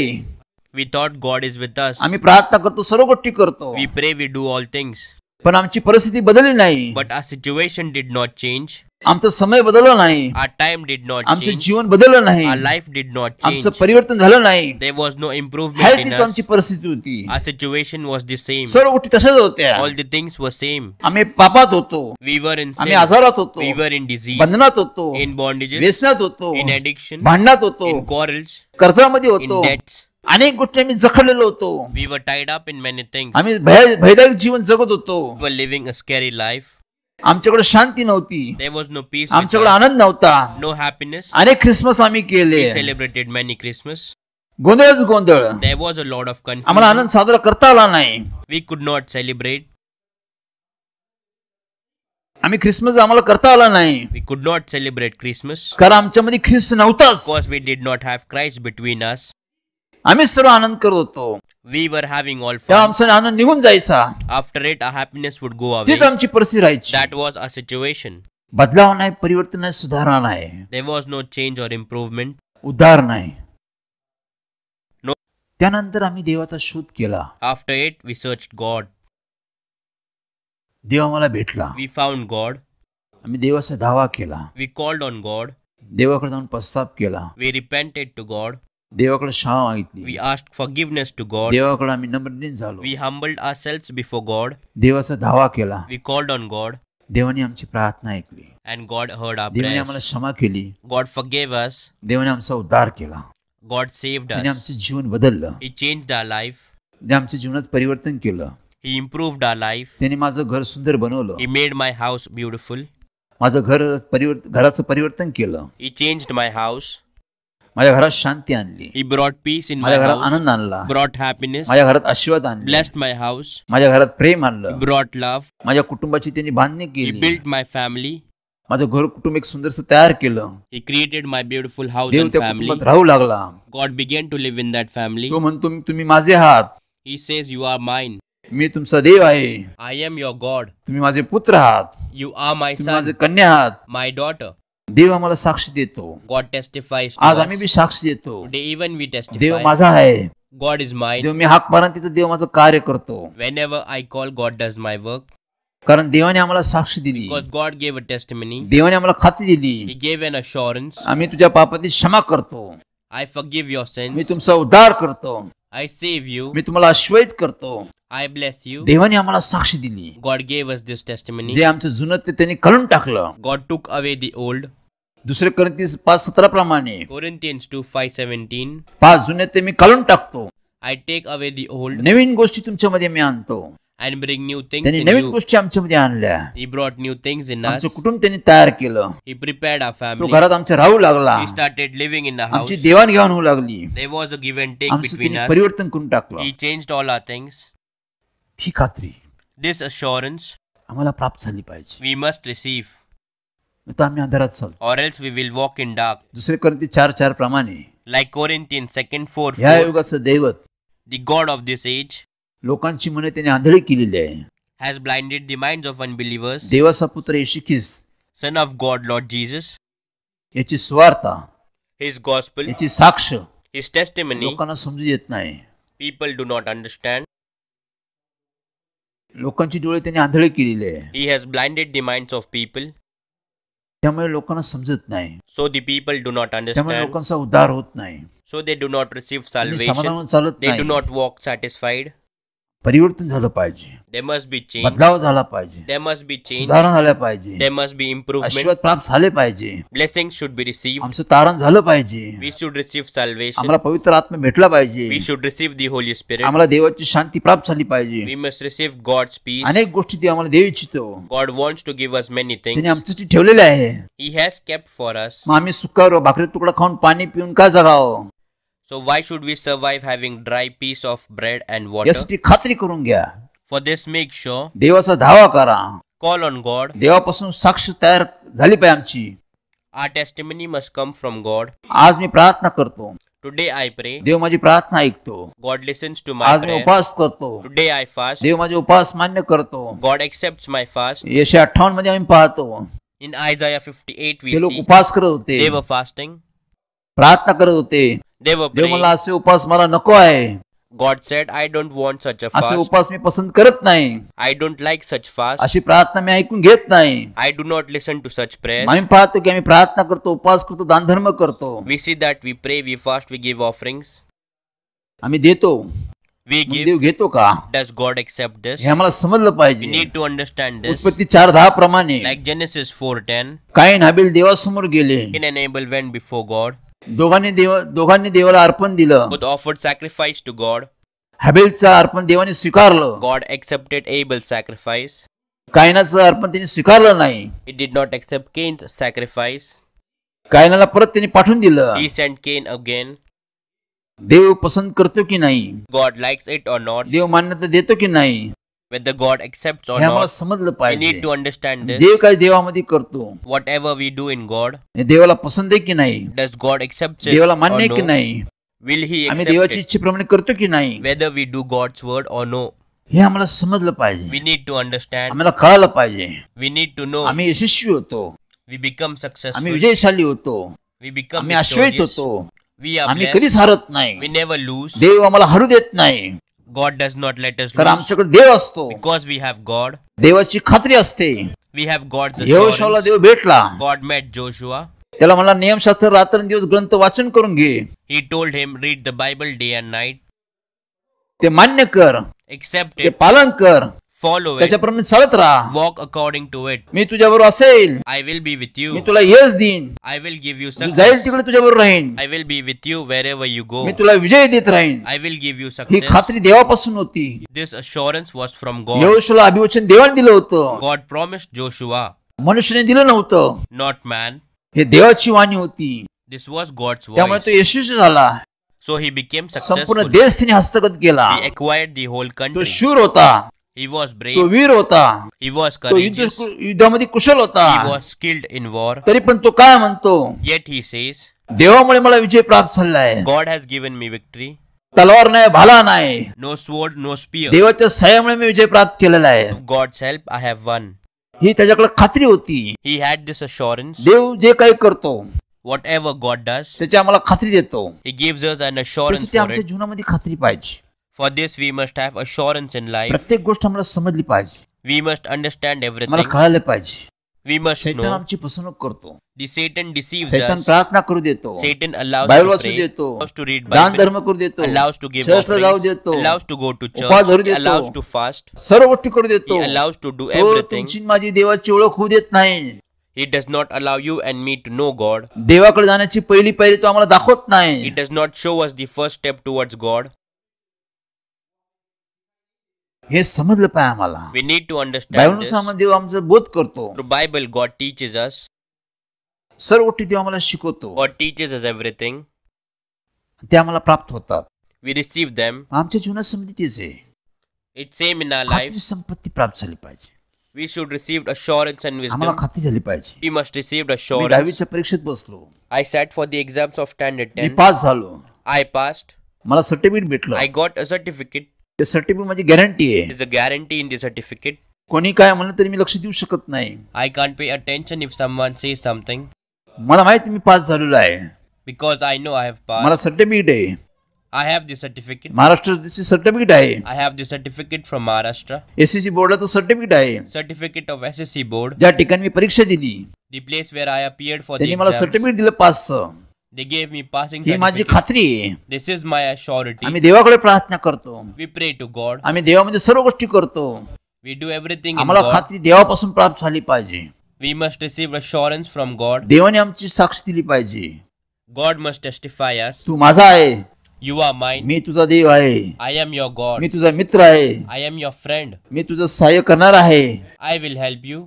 We thought God is with us. आम्ही प्रार्थना करतो, सर्व गोष्टी करतो. We pray, we do all things. पण आमची परिस्थिती बदलली नाही. But our situation did not change. आमचा समय बदलला नाही. Our time did not आमचं change. जीवन बदललं नाही. Our life did not change. आमचं परिवर्तन झालं नाही. There was no improvement आहे in तीच us. आमची परिस्थिती होती. Our situation was the same. सर्व गोष्टी तशाच होत्या. All the things were same. आम्ही पापात होतो. We were in आम्ही sin. आजारात होतो. We were in disease. बंधनात होतो. In bondages. व्यसनात होतो. In addiction. भांडणात होतो. In quarrels. कर्जामध्ये In होतो. debts. अनेक गोष्टी आम्ही जखडलेलो होतो. We were tied up in many things. आम्ही भयदायक जीवन जगत होतो. We were living a scary life. आमच्याकडे शांती नव्हती. There was no peace. with आमच्याकडे us. आनंद नव्हता. No happiness. अनेक ख्रिसमस आम्ही केले. We celebrated many Christmas. गोंधळच गोंधळ. There was a lot of आम्हाला confusion. आनंद साजरा करता आला नाही. We could not celebrate. आम्ही ख्रिसमस आम्हाला करता आला नाही. We could not celebrate Christmas कारण आमच्यामध्ये ख्रिस्त नव्हताच. because we did not have Christ between us. आम्ही सर्व आनंद करत होतो. We were having all तेव्हा fun. आमचा आनंद निघून जायचा. After it, our happiness would go away. तीच आमची परिस्थिती राहायची. That was our situation. बदलाव नाही, परिवर्तन नाही, सुधारणा नाही, There was no change or improvement. उद्धार नाही. No. त्यानंतर आम्ही देवाचा शोध केला. After it, we searched God. देव आम्हाला भेटला. We found God. आम्ही देवाचा धावा केला. We called on God. देवाकडे जाऊन पश्चाताप केला. We repented to God. देवाकडे क्षमा मागितली. We asked forgiveness to God. देवाकडे आम्ही नम्रतेने झालो. We humbled ourselves before God. देवाचा धावा केला. We called on God. देवाने आमची प्रार्थना ऐकली. And God heard our देवाने prayers. आम्हाला क्षमा केली. God forgave us. देवाने आमचा उद्धार केला. God saved त्याने us. आमचं जीवन बदललं. He changed our life. त्याने आमच्या जीवनात परिवर्तन केलं. He improved our life. त्याने माझं घर सुंदर बनवलं. He made my house beautiful. माझं घराचं परिवर्तन केलं. He changed my house. माझ्या घरात शांती आणली. He brought peace in my माझ्या घरात house. आनंद आणला. Brought happiness. माझ्या घरात आशीर्वाद आणले. Blessed my house. माझ्या घरात प्रेम He आणलं. brought love. माझ्या कुटुंबाची त्यांनी बांधणी He केली. built my family. माझं घर कुटुंब एक सुंदरसं तयार केलं. He created my beautiful house Dev and त्या family. कुटुंबात राहू लागला. God began to live in that family. तो म्हणतो तुम्ही माझे आहात, He says, you are mine. मी तुमचा देव आहे, I am your God. तुम्ही माझे पुत्र आहात, You are my तुम्ही माझे son, कन्या आहात. my daughter. देव आम्हाला साक्ष देतो. God testifies to आज us. आम्ही बी साक्ष देतो. Today even we Dev testify. माझा आहे. God is mine. देव मी हाक मारा तिथं देव माझं कार्य करतो. Whenever I call, God does my work. कारण देवाने आम्हाला साक्ष दिली, Because God gave a testimony. देवाने आम्हाला खात्री He दिली. gave an assurance. आम्ही तुझ्या पापाची क्षमा करतो, I forgive your me sins. तुमचा उद्धार करतो, I save you. मी तुम्हाला आश्वस्त करतो. I bless you. देवाने आम्हाला साक्ष दिली. God gave us this testimony. जे आमचं जुनं ते त्यांनी काढून टाकलं. God took away the old. दुसरे कोरिन्थी 5:17 प्रमाणे Corinthians 2:5-17. 5 जुने ते मी काढून टाकतो, I take away the old नवीन गोष्टी तुमच्यामध्ये मी आणतो. and bring new things त्यांनी in नवीन you. गोष्टी आमच्यामध्ये आणल्या. He brought new things in us. आमचं कुटुंब त्यांनी तयार केलं. He prepared our तो family. घरात आमच्या राहू लागला. We started living in the house. आमची देवाणघेवाण होऊ लागली. There was a give and take आमचं between त्यांनी us. परिवर्तन करून टाकलं. He changed all our things. ही खात्री This assurance आम्हाला प्राप्त झाली पाहिजे, we must receive, नाही तर आम्ही अंधारात चालतो. or else we will walk in dark. दुसरे कोरिन्थी 4:4 प्रमाणे Like Corinthians 2:4, ह्या युगाचं दैवत the God of this age लोकांची मने त्याने आंधळी केलेली आहे. has blinded the minds of unbelievers. देवाचा पुत्र येशू ख्रिस्त Son of God, Lord Jesus, याची सुवार्ता, His gospel, याची साक्ष His testimony, लोकांना समजू येत नाही. people do not understand. लोकांची डोळे त्यांनी आंधळे केलेले आहे, He has blinded the minds of people, त्यामुळे लोकांना समजत नाही. so the people do not त्यामुळे understand. लोकांचा उद्धार होत नाही. So they do not receive त्यांनी salvation. समाधान चालत They do नाही. not walk satisfied. परिवर्तन झालं पाहिजे, There must be change. बदलाव झाला पाहिजे, There must be change. सुधारणा झाल्या पाहिजे, There must be improvement. आशीर्वाद प्राप्त झाले पाहिजे, Blessings should be received. आमचं तारण झालं पाहिजे, We should receive salvation. आम्हाला पवित्र आत्मा भेटला पाहिजे, We should receive the Holy Spirit. आम्हाला देवाची शांती प्राप्त झाली पाहिजे. We must receive God's peace. अनेक गोष्टी ते आम्हाला देऊ इच्छितो, God wants to give us many त्यांनी things. आमच्यासाठी ठेवलेले आहे. He has kept for us. मग आम्ही सुकावर भाकरी तुकडा खाऊन पाणी पिऊन का जगावं? So why should we survive having dry piece of bread and water? यासाठी खात्री करून घ्या, For this make sure, देवाचा धावा करा, call on God. देवापासून साक्ष तयार झाली पाहिजे आमची. Our testimony must come from God. आज मी प्रार्थना करतो, Today I pray. देव माझी प्रार्थना ऐकतो. God listens to my आज मी prayer. उपवास करतो, Today I fast. देव माझे उपवास मान्य करतो. God accepts my fast. यशे 58 मध्ये आम्ही पाहतो In Isaiah 58 we ते लोक see उपवास करत होते, they were fasting. प्रार्थना करत होते. They were देव मला praying. असे उपवास मला नको आहे, God said, I don't want such a असे fast. उपवास मी पसंत करत नाही, I don't like such fast. अशी प्रार्थना मी ऐकून घेत नाही. I do not listen to such prayers. आम्ही पाहतो की आम्ही प्रार्थना करतो, उपवास करतो, दानधर्म करतो, We see that we pray, we fast, we give offerings. आम्ही देतो, We मग give. देव घेतो का? Does God accept this? हे आम्हाला समजलं We पाहिजे. need to understand this. उत्पत्ती 4:10 प्रमाणे Like Genesis 4:10, काईन हाबेल देवासमोर गेले, Cain and Abel went before God. दोघांनी देवाला अर्पण दिलं. Both offered sacrifice to God. हाबेलचं अर्पण देवाने स्वीकारलं, God accepted Abel's sacrifice. कायनाचं अर्पण त्यांनी स्वीकारलं नाही. He did not accept Cain's sacrifice. कायनाला परत त्यांनी पाठवून दिलं. He sent Cain again. देव पसंत करतो की नाही, God likes it or not. देव मान्यता देतो की नाही, Whether God accepts or हे आम्हाला not. समजलं We पाहिजे. need to understand this. देव काय देवामध्ये करतो, Whatever we do in God, हे देवाला पसंत आहे की नाही, does God accept it देवाला or मान्य आहे की no? नाही, Will He आम्ही accept देवाची it? इच्छेप्रमाणे करतो की नाही, Whether we do God's word or no. हे आम्हाला समजलं पाहिजे, We need to understand. आम्हाला कळालं पाहिजे. We need to know. आम्ही यशस्वी होतो, We become आम्ही successful. विजयशाली होतो, We become आम्ही आश्वस्त victorious. होतो, We are आम्ही blessed. कधीच हरत नाही. We never lose. देव आम्हाला हरू देत नाही, God does not let us कारण lose. आमच्याकडे देव असतो, Because we have God. देवाची खात्री असते. We have God's यहोशाला assurance. देव भेटला, God met Joshua. त्याला म्हणला नियमशास्त्र रात्रंदिवस ग्रंथ वाचन करून घे, He told him, read the Bible day and night. ते मान्य कर, Accept ते it. पालन कर, Follow it. त्याच्याप्रमाणे चालत राहा. Walk according to it. मी तुझ्याबरोबर असेल, I will be with me you. तुला यश देईन, I will give you तू जाईल success. तिकडे तुझ्याबरोबर राहीन, I will be with you wherever you go. मी तुला विजय देत राहीन. I will give you he success. खात्री देवापासून होती. This assurance was from God. यहोशूला अभिवचन देवाने दिलं होतं, God promised Joshua, मनुष्याने दिलं नव्हतं. not man. हे देवाची वाणी होती, This was God's त्यामुळे तो voice. यशस्वी झाला. So he became संपूर्ण successful. देश तिने हस्तगत केला. He acquired the whole तो country. शूर होता, He was तो brave. वीर होता, He was तो courageous. युद्धामध्ये कुशल होता. He was skilled in war. तरी पण तो काय म्हणतो, Yet he says, देवामुळे मला विजय प्राप्त झालेला आहे. God has given me victory. तलवार नाही, भाला नाही, No sword, no spear. देवाच्या सहाय्यामुळे मी विजय प्राप्त केलेला आहे. With God's help, I have won. ही त्याच्याकडे खात्री होती. He had this assurance. देव जे काही करतो Whatever God does, त्याची आम्हाला खात्री देतो. He gives us an assurance तशी ती for आमच्या it. जीवनामध्ये खात्री पाहिजे. For this, we must have assurance in life. प्रत्येक गोष्ट आम्हाला समजली पाहिजे, We must understand आम्हाला everything. कळायला पाहिजे. We must सैतान know. आमची फसवणूक करतो, The Satan deceives सैतान us. प्रार्थना करू देतो, Satan allows बायबल to वाचू pray, देतो, allows to read दान Bible, धर्म करू देतो, allows to give चर्चला जाऊ offerings, देतो, allows to go to उपवास धरू church, allows देतो, to fast. सर्व गोष्टी करू देतो. He allows to do तो everything. तुमची माझी देवाची ओळख होऊ देत नाही. He does not allow you and me to know God. देवाकडे जाण्याची पहिली पायरी तो आम्हाला दाखवत नाही. He does not show us the first step towards God. हे समजलं पाहिजे आम्हाला. We need to understand बायबलनुसार this. आम्हाला देव आमचा बोध करतो, Through Bible, God teaches us. सर्व गोष्टी देव आम्हाला शिकवतो, God teaches us everything. ते आम्हाला प्राप्त होतात. We receive them. आमच्या जीवनात समृद्धी तेच आहे. It's same in our खात्री lives. संपत्ती प्राप्त झाली पाहिजे, We should receive assurance and आम्हाला wisdom. खात्री झाली पाहिजे. We must receive me assurance. 10वीच्या परीक्षेत बसलो, I sat for the exams of standard me 10. Pass झालो, I passed. मला सर्टिफिकेट भेटलं. I got a certificate. ते सर्टिफिकेट माझी गॅरंटी आहे. There's a guarantee in the certificate. कोणी काय म्हणलं तरी मी लक्ष देऊ शकत नाही. I can't pay attention if someone says something मला माहिती मी पास झालेलो आहे, because I know I have मला passed. सर्टिफिकेट आहे, I have the certificate. Maharashtra certificate आहे, I have the certificate from Maharashtra. SSC बोर्डाचं सर्टिफिकेट आहे. Certificate of SSC board. ज्या ठिकाणी मी परीक्षा दिली The place where I appeared for the त्यांनी मला exams. सर्टिफिकेट दिलं पासचं. They gave me passing ही माझी certificate. खात्री आहे. This is my surety. आम्ही देवाकडे प्रार्थना करतो, We pray to God. आम्ही देवामध्ये सर्व गोष्टी करतो. We do everything in आम्हाला God. खात्री देवापासून प्राप्त झाली पाहिजे. We must receive assurance from God. देवाने आमची साक्ष दिली पाहिजे. God must testify us. तू माझा आहे, You are mine. मी तुझा देव आहे, I am your God. मी तुझा मित्र आहे, I am your friend. मी तुझं सहाय्य करणार आहे. I will help you.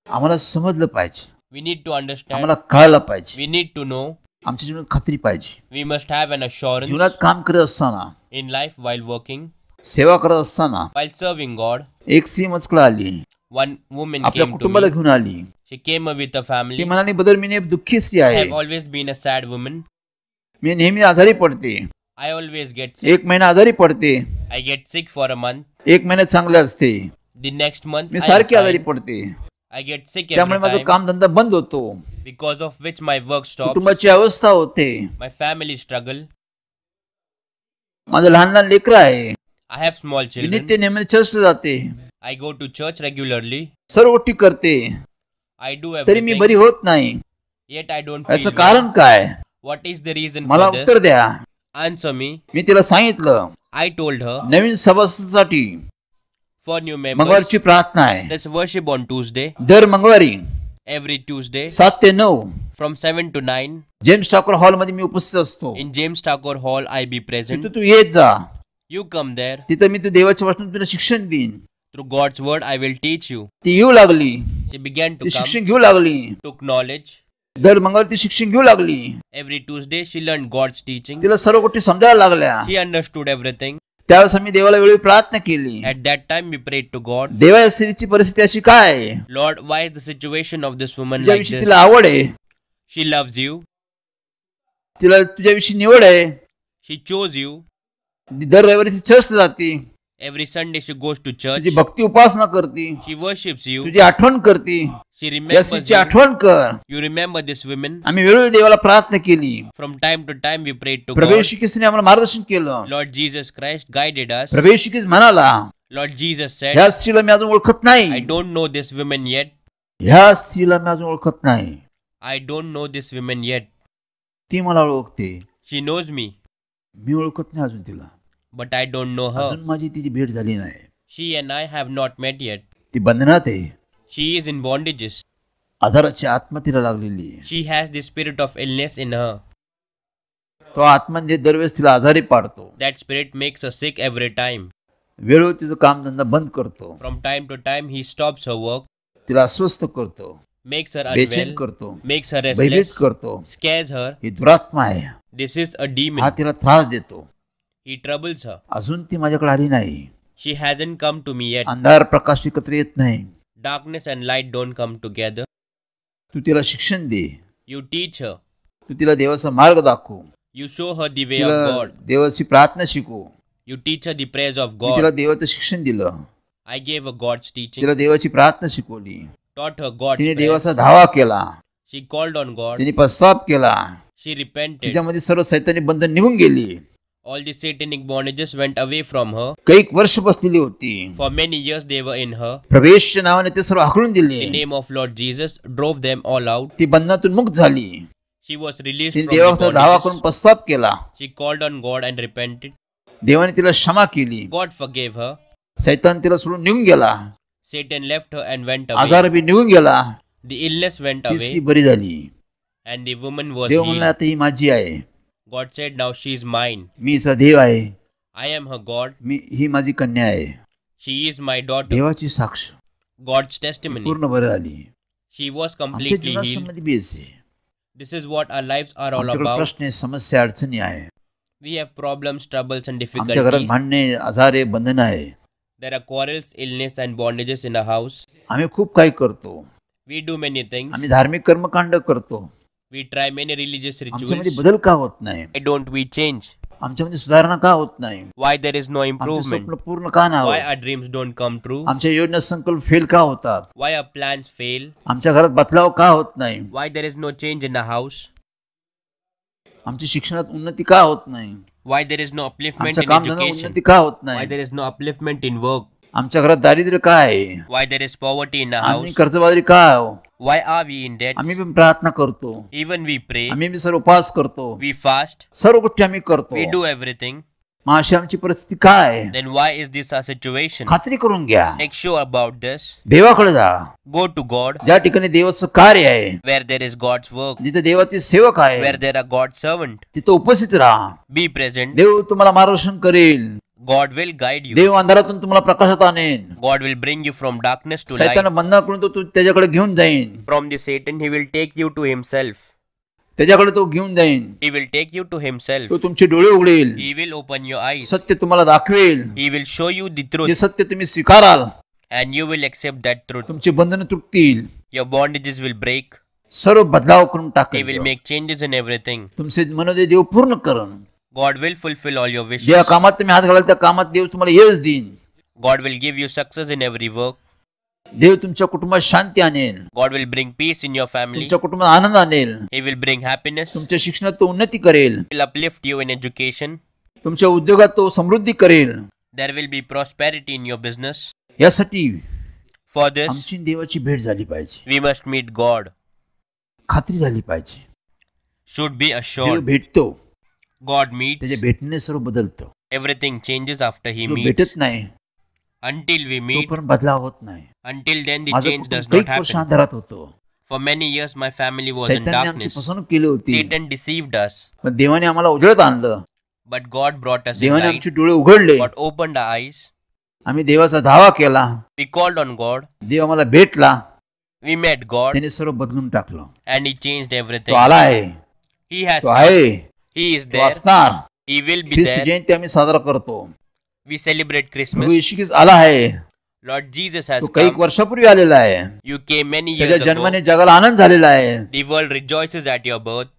आम्हाला समजलं पाहिजे, We need to understand. आम्हाला कळलं पाहिजे, We need to know. आमच्या जीवनात खात्री पाहिजे. We must have an assurance जीवनात काम करत असताना, in life while working, सेवा करत असताना while serving God. एक स्त्री मजकळ आली, One woman आपल्या came to कुटुंबाला me. घेऊन आली. She came with a ती family. म्हणाली, बदल मी नेहमी दुःखी स्त्री I आहे, have always been a sad woman. मी नेहमी आजारी पडते, I always get sick. 1 महिना आजारी पडते, I get sick for a month. 1 महिन्यात चांगले असते, The next month me I am सारखी आजारी fine. पडते. I get sick त्यामुळे every माझं time, कामधंदा बंद होतो, because of which my work stops. कुटुंबाची अवस्था होते, My family struggle. माझं लहान लहान लेकरं आहे, I have small me children. नित्य नेहमी चर्चला जाते, I go to church regularly. सर्व गोष्टी करते, I do तरी मी everything. बरी होत नाही. Yet I don't feel याचं well. कारण काय? What is the reason मला for उत्तर this? द्या. Answer me. मी तिला सांगितलं, I told her, Naveen सभासदासाठी for new members, मंगळवारची प्रार्थना आहे. let's worship on Tuesday. दर मंगळवारी Every Tuesday 7 ते 9 from 7 to 9 जेम्स टाकर हॉल मध्ये मी उपस्थित असतो. in James Thakur Hall. I be present. तिथं तू येत जा, You come there. तिथं मी तू देवाच्या वचनातून तुला शिक्षण देईन. Through God's word, I will teach you. ती येऊ लागली, She began to ती come, शिक्षण घेऊ लागली. took knowledge. दर मंगळवारी ती शिक्षण घेऊ लागली. Every Tuesday, she learned God's teaching. तिला सर्व गोष्टी समजायला लागल्या. She understood everything. त्यावेळेस आम्ही देवाला वेळी प्रार्थना केली, At that time, we prayed to God, देवा या स्त्रीची परिस्थिती अशी काय आहे, Lord, why is the situation of this woman like तुझ्याविषयी this? तिला आवड आहे, She loves you. तिला तुझ्याविषयी निवड आहे. She chose you. दर रविवारी ती चर्च जाते, Every Sunday, she goes to church. तुझी भक्ती उपासना करते, She worships you. तुझी आठवण करते. She या remembers स्त्रीची you. आठवण कर. You remember this woman. आम्ही वेळोवेळी देवाला प्रार्थना केली. From time to time, we prayed to Prabhu God. येशू ख्रिस्ताने आम्हाला मार्गदर्शन केलं. Lord Jesus Christ guided us. प्रभू येशू ख्रिस्त म्हणाला, Lord Jesus said, ह्या स्त्रीला मी अजून ओळखत I नाही, don't know this woman yet. ह्या स्त्रीला मी अजून ओळखत नाही, I don't know this woman yet. ती मला ओळखते, She knows me, मी ओळखत नाही अजून तिला. but I don't know her. अजून माझी तिची भेट झाली नाही. She and I have not met yet. ती बंधनात आहे, She is in bondages. आधाराची आत्मा तिला लागलेली आहे. She has the spirit of illness in her. तो आत्मा दरवेळेस तिला आजारी पाडतो, That spirit makes her sick every time. वेळोवेळी तिचं कामधंदा बंद करतो, From time to time, he stops her work, तिला अस्वस्थ करतो, makes her बेचैन unwell, करतो, makes her भयभीत restless, करतो. scares her. ही दुरात्मा आहे, This is a हा demon. तिला त्रास देतो. He troubles her. अजून ती माझ्याकडे आली नाही, She hasn't come to me yet. अंधार प्रकाश एकत्र येत नाही. Darkness and light don't come together. तू तिला शिक्षण दे. You teach her. तू तिला देवाचा मार्ग दाखव. You show her the way of तिला God. देवाची प्रार्थना शिकव. You teach her the prayers of मी तिला God. देवाचं शिक्षण दिलं. I gave her God's teaching. तिला देवाची प्रार्थना शिकवली. Taught her God's तिने prayers. देवाचा धावा केला. She called on God. तिने पश्चाताप केला. She repented. तिच्यामध्ये सर्व सैतानी बंधन निघून गेली. All the satanic bondages went away from her. काही वर्ष बसलेली होती. For many years they were in her. प्रवेशच्या नावाने ते सर्व हाकलून दिले. The name of Lord Jesus drove them all out. ती बंधनातून मुक्त झाली. She was released तिने from the देवाचा धावा करून bondages. पश्चाताप केला. She called on God and repented. देवाने तिला क्षमा केली. God forgave her. सैतान तिला सोडून निघून गेला. Satan left her and went away. आजार बी निघून गेला. The illness went ती away बरी झाली. and the woman was देव म्हणला healed. आता ही माझी आहे. God said, now she is mine. मी हिचा देव आहे. I am her God. ही माझी कन्या आहे. She is my daughter. देवाची साक्ष God's testimony. पूर्ण बरी झाली. She was आमच्या completely healed. जीवनासंबंधी बेस आहे. This is what our lives are all आमच्याकडे about. प्रश्न आहे, समस्या अडचणी आहे. We have problems, troubles and आमच्या घरात difficulties. भांडणे आजार आहे बंधन आहे. There are quarrels, illness and bondages in our house. आम्ही खूप काही करतो. We do many things. आम्ही धार्मिक कर्मकांड करतो. We try many religious आमच्यामध्ये rituals. बदल का होत नाही? Why don't we change? आमच्यामध्ये सुधारणा का होत नाही? Why there is no आमचे improvement? स्वप्न पूर्ण का नाही Why होत? our dreams don't come true? आमच्या योजना संकल्प फेल का होतात? Why our plans fail? आमच्या घरात बदलाव का होत नाही? Why there is no change in our house? आमच्या शिक्षणात उन्नती का होत नाही? Why there is no upliftment आमच्या in कामधंद्यात education? उन्नती का होत Why नाही? there is no upliftment in work? आमच्या घरात दारिद्र्य का आहे? Why there is poverty in our आम्ही house? कर्जबाजारी का आहो? Why are we in debt? आम्ही पण प्रार्थना करतो. Even we pray, आम्ही बी सर्व उपास करतो. we fast, सर्व गोष्टी आम्ही करतो. we do everything. मग अशी आमची परिस्थिती काय आहे? Then why is this our situation? खात्री करून घ्या. Make sure about this. देवाकडे जा. Go to God ज्या ठिकाणी देवाचं कार्य आहे, where there is God's work, जिथे देवाचे सेवक where आहे, there are God's servant. तिथे उपस्थित राहा. Be present. देव तुम्हाला मार्गदर्शन करेल. God will guide you. देव अंधारातून तुम्हाला प्रकाशात आणेन. God will bring you from darkness to light. सैतान बंधनाकडून तो त्याच्याकडे घेऊन जाईन. From the Satan, he will take you to himself. त्याच्याकडे तो घेऊन जाईन. He will take you to himself. तो तुमचे डोळे उघडेल. He will open your eyes. सत्य तुम्हाला दाखवेल. He will show you the जे truth सत्य तुम्ही स्वीकाराल, and you will accept that truth. तुमचे बंधन तुटतील. Your bondages will break. सर्व बदलाव करून He टाकेल. will make changes in everything. तुमचे मनोदय देव पूर्ण करण. God will fulfill all your wishes. ज्या कामात तुम्ही हात घालाल त्या कामात देव तुम्हाला यश देईन. God will give you success in every work. देव तुमच्या कुटुंबात शांती आणेल. God will bring peace in your family. तुमच्या कुटुंबात आनंद आणेल. He will bring happiness. तुमच्या शिक्षणात तो उन्नती करेल. He will uplift you in education. तुमच्या उद्योगात तो समृद्धी करेल. There will be prosperity in your business. यासाठी For this, आमची देवाची भेट झाली पाहिजे. we must meet God. खात्री झाली पाहिजे. Should be Dev assured. भेटतो. God meets. त्याच्या भेटणे सर्व बदलतं. Everything changes after He जो meets. भेटत नाही Until we तो meet, पण बदलाव होत नाही. until then the माझं change कुटुंब does काही not वर्ष happen. अंधारात होतो. For many years my family was in सैतानने आमची darkness. फसवणूक केली होती. Satan deceived us. पण देवाने आम्हाला उजळत आणलं. But God brought us in देवाने light. आमचे डोळे उघडले. God opened our eyes. आम्ही देवाचा धावा केला. We called on God. देव आम्हाला भेटला. We met God त्याने सर्व बदलून टाकलं. and He changed तो everything. आला आहे. He has तो come. आहे. He is तो there. असणार. He will be Christ there. जयंती आम्ही साजरा करतो. We celebrate Prabhu Christmas. येशू ख्रिस्त आला आहे. Lord Jesus has तो काही come. वर्षापूर्वी आलेला आहे. You came many त्याच्या years ago. जन्माने जगाला आनंद झालेला आहे. The world rejoices at your birth.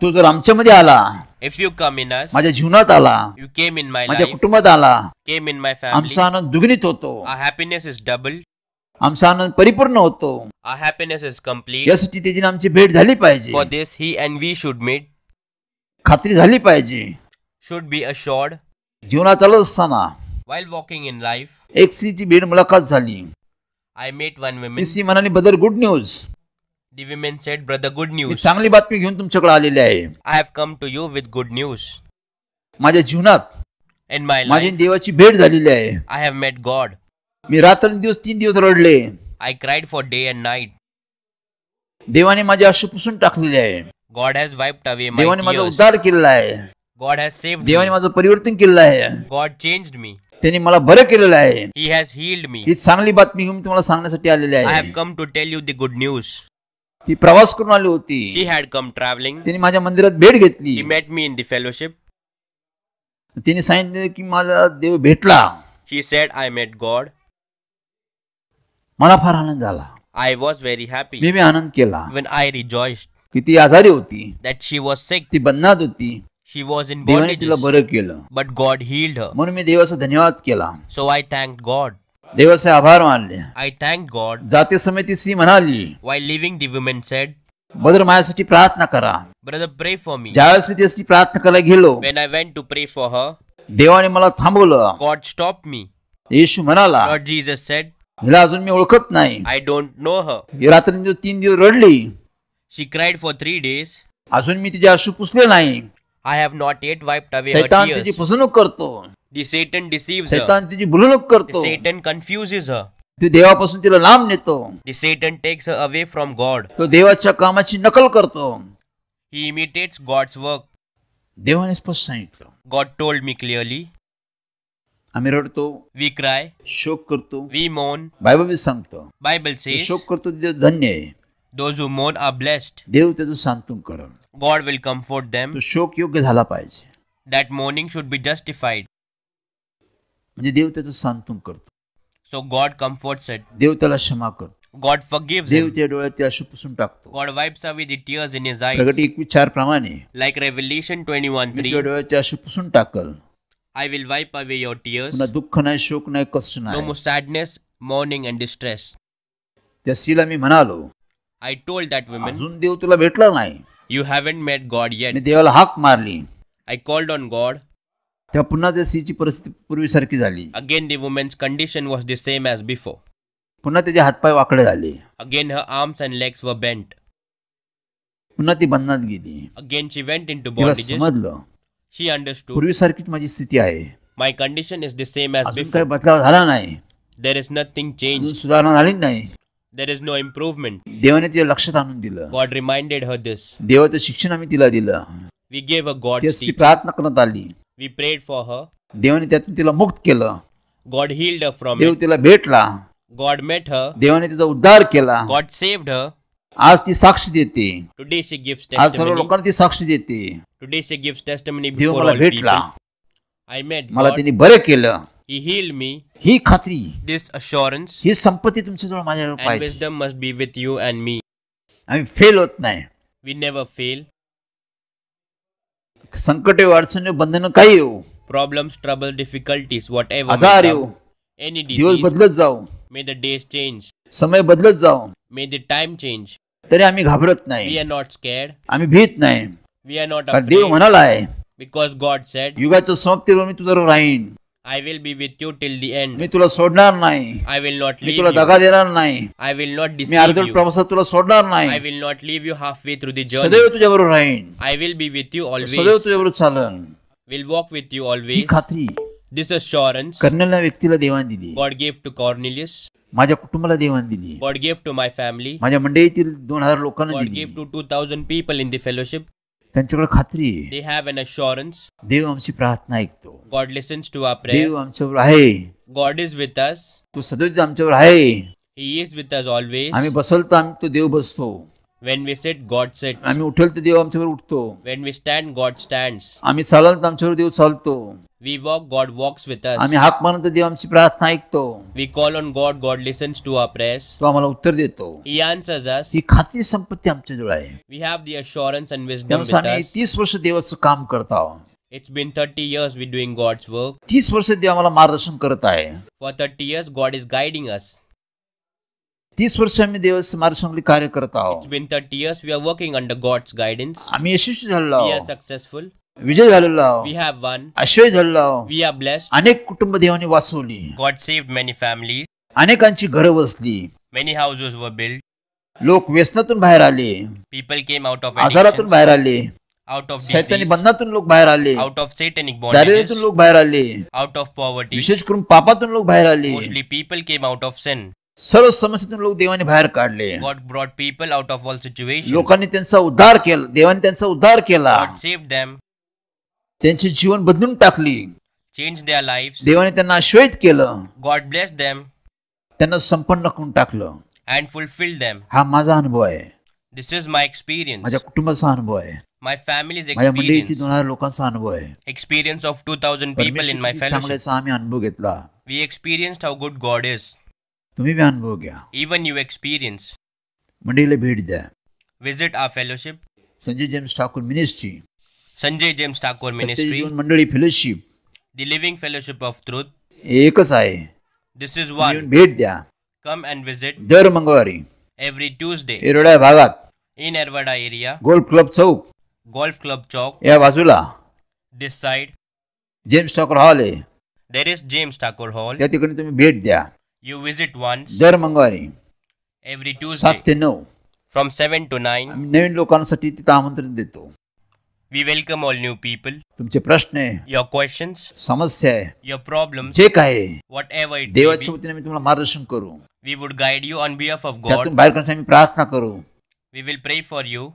तो जर आमच्यामध्ये आला, If you come in us, माझ्या जीवनात आला, you came in my माझ्या life, कुटुंबात आला, came in my family. आमचा आनंद दुगणित होतो. Our happiness is double. आमचा आनंद परिपूर्ण होतो. Our happiness is complete. यासाठी त्याची आमची भेट झाली पाहिजे. For this, He and we should meet, खात्री झाली पाहिजे. should be assured. जीवनात चालत असताना While walking in life, एक स्त्रीची भेट मुलाखत झाली. I met one woman. ती स्त्री म्हणाली, brother good news. The woman said, Brother, good me news. चांगली बातमी घेऊन तुमच्याकडे आलेली आहे. I have come to you with good news. माझ्या जीवनात In my माझी life, देवाची भेट झालेली आहे. I have met God. मी रात्रंदिवस 3 दिवस रडले. I cried for day and night. देवाने माझे अश्रू पुसून टाकलेले आहे. God has wiped away my देवाने माझा tears. उद्धार केलेला आहे. God has saved देवाने me. माझं परिवर्तन केलेलं आहे. God changed me. त्यांनी मला बरं केलेलं आहे. He has healed me. ही चांगली बातमी घेऊन तुम्हाला सांगण्यासाठी आलेली I आहे. have come to tell you the good news. ती प्रवास करून आली होती. She had come traveling. त्यांनी माझ्या मंदिरात भेट घेतली. He met me in the fellowship. तिने सांगितलं की मला देव भेटला. She said, I met God. मला फार आनंद झाला. I was very happy मी आनंद केला when I rejoiced की ती आजारी होती, that she was sick. ती बंधनात होती, She was in देवाने तिला bondages, बरं केलं. but God healed her. म्हणून मी देवाचा धन्यवाद केला, So I thanked God. देवाचे आभार मानले. I thanked God. जाते समय ती स्त्री म्हणाली, While leaving, the woman said, brother माझ्यासाठी प्रार्थना करा. Brother, pray for me. ज्यावेळेस मी त्याची प्रार्थना करायला गेलो, When I went to pray for her, देवाने मला थांबवलं. God stopped me. येशू म्हणाला, Lord Jesus said, हिला अजून मी ओळखत नाही. I don't know her. ही रात्रंदिवस 3 दिवस रडली, She cried for 3 days. अजून मी तिचे अश्रू पुसले नाही. I have not yet wiped away her सैतान तिची tears. फसवणूक करतो, The Satan deceives her. सैतान तिची भुलवणूक The करतो, Satan confuses her. ती देवापासून तिला लांब नेतो. The Satan takes her away from God. तो देवाच्या कामाची नकल करतो. He imitates God's work. देवाने स्पष्ट सांगितलं. God told me clearly. आम्ही रडतो, We cry, शोक करतो. we mourn. बायबल बी सांगतो, Bible जे says, शोक करतो ते धन्य आहे. those who mourn are blessed. देव त्याचं सांत्वन करण. God will comfort them. तो शोक योग्य झाला पाहिजे, That mourning should be justified. म्हणजे देव त्याचं सांत्वन करतो. So God comforts it. देव त्याला क्षमा करतो. God forgives देव him. त्या डोळ्यात ते अश्रू पुसून टाकतो. God wipes away the tears in his eyes. प्रगटी 21:4 प्रमाणे Like Revelation मी तुझ्या 21:3. डोळ्याचे अश्रू पुसून टाकल. I will wipe away your tears. पुन्हा दुःख नाही, शोक नाही, कष्ट No नाही. more sadness, mourning and distress. त्या स्त्रीला मी म्हणालो, I told that woman, अजून देव तुला भेटला नाही. you haven't met God me yet. देवाला हाक मारली, I called on God. तेव्हा पुन्हा त्या स्त्रीची परिस्थिती पूर्वीसारखी झाली. Again the woman's condition was the same as before. पुन्हा त्याचे हातपाय वाकडे झाले. Again her arms and legs were bent. पुन्हा ती बंधनात गेली. Again she went into तिला bondages. समजलं, She understood. पूर्वीसारखीच माझी स्थिती आहे. My condition is the same as अजून काही before. बदलाव झाला नाही, There is nothing अजून changed. सुधारणा झाली नाही. There is no improvement. देवाने तिच्या लक्षात आणून दिलं. God reminded her this. देवाचं शिक्षण आम्ही तिला दिलं. We gave her God's त्याची teaching. प्रार्थना करण्यात आली. We prayed for her. देवाने त्यातून तिला मुक्त केलं. God healed her from Dev it. तिला भेटला. God met her. देवाने तिचा उद्धार केला. God saved her. आज ती साक्ष देते. Today she gives आज सर्व testimony. लोकांना ती साक्ष देते. Today she gives testimony Dev before मला all भेटला, people. I met मला God. त्यांनी बरं केलं. He healed me. ही खात्री, This assurance ही संपत्ती तुमच्याजवळ माझ्याजवळ and पाहिजे. wisdom must be with you and me. आम्ही फेल होत नाही. We never fail. संकटे, अडचणी, बंधनं काही येऊ, Problems, trouble, difficulties, whatever may आजार येऊ, come. Any दिवस disease, बदलत जाऊ, may the days change. समय बदलत जाऊ, May the time change. तरी आम्ही घाबरत We नाही, are not scared. आम्ही भीत नाही. We are not कारण देव afraid. म्हणाला आहे, Because God said, युगाच्या समाप्तीवर मी तुझ्यावर राहीन. I will be with you till the end. मी तुला सोडणार नाही. I will not me leave तुला you. दगा देणार नाही. I will not me deceive अर्धवट you. प्रवासात तुला सोडणार I नाही. will not leave you halfway through the journey. सदैव तुझ्याबरोबर राहीन. I will be with you सदैव always. तुझ्याबरोबर चालन. Will walk with you he always. खात्री This assurance करण्याला व्यक्तीला देवान दिली. God gave to Cornelius. माझ्या कुटुंबाला देवान दिली. God gave to my family. माझ्या मंडळीतील 2000 लोकांना God दिली. gave to 2000 people in the fellowship. त्यांच्याकडे खात्री आहे. They have an assurance. देव आमची प्रार्थना ऐकतो. God listens to our prayer. देव आमच्यावर आहे. God is with us. तो सदैव आमच्यावर आहे. He is with us always. आम्ही बसल तर आम्ही तो देव बसतो. When we sit, God sits. आम्ही उठेल तर देव आमच्यावर उठतो. When we stand, God stands. आम्ही चालाल तर आमच्यावर देव चालतो. We walk, God walks with us. आम्ही हाक मारलं तर देव आमची प्रार्थना ऐकतो. We call on God, God listens to our prayers. तो आम्हाला उत्तर देतो. He answers us. ही खात्री संपत्ती आमच्याजवळ आहे. We have the assurance and wisdom त्यामुळे with आम्ही us. 30 वर्ष देवाचं काम करत आहोत. It's been 30 years we doing God's work. 30 वर्ष देव आम्हाला मार्गदर्शन करत आहे. For 30 years, God is guiding us. 30 वर्ष आम्ही देवाचं मार्गदर्शनाखाली कार्य करत आहोत. It's been 30 years we are working under God's guidance. आम्ही यशस्वी झालेलो We are आहोत. successful. विजय झालेलो आहोत. We have won. आश्रय झालेलो आहोत. We are blessed. अनेक कुटुंब देवाने वाचवली. God saved many families. अनेकांची घरं बसली. Many houses were built. लोक व्यसनातून बाहेर आले. People came out of आजारातून addictions, बाहेर आले. out of सैतानी disease, बंधनातून लोक बाहेर आले. out of satanic दारिद्र्यातून bondages, लोक बाहेर आले. out of poverty. विशेष करून पापातून लोक बाहेर आले. Mostly people came out of sin. सर्व समस्येतून लोक देवाने बाहेर काढले. God brought people out of all situations. लोकांनी त्यांचा उद्धार केला. देवाने त्यांचा उद्धार केला. God saved them, त्यांचे जीवन बदलून टाकली. changed their lives. देवाने त्यांना आश्वस्त केलं. God blessed them त्यांना संपन्न करून टाकलं. and fulfilled them. हा माझा अनुभव आहे. This is my experience. माझ्या कुटुंबाचा अनुभव आहे. My family's माझ्या मंडळीची experience. 2000 लोकांचा अनुभव आहे. Experience of 2000 people in my परमेश्वराची fellowship. चांगल्याचा आम्ही अनुभव घेतला. We experienced how good God is. तुम्ही बी अनुभव घ्या. Even you experience. मंडळीला भेट द्या. Visit our fellowship. Sanjay James Thakur ministry, Sanjay James Thakur Ministry. सत्यजीवन मंडळी fellowship The Living Fellowship of Truth. एकच आहे. This is येऊन one. भेट द्या. Come and visit दर मंगळवारी every Tuesday येरवडा भागात in Ervada area. Golf club Chowk Golf Club Chowk. या बाजूला This side. James Thakur hall आहे. There is James Thakur Hall. त्या ठिकाणी तुम्ही भेट द्या. You visit once दर मंगळवारी every Tuesday 7 ते 9. from 7 to 9. आम्ही नवीन लोकांसाठी तिथं आमंत्रण देतो. We welcome all new people. तुमचे प्रश्न आहे, Your questions, समस्या आहे, your problems, जे काय आहे, whatever it may देवाच्या be, वतीने आम्ही तुम्हाला मार्गदर्शन करू. we would guide you on behalf of God. त्यातून बाहेर करण्यासाठी आम्ही प्रार्थना करू. We will pray for you.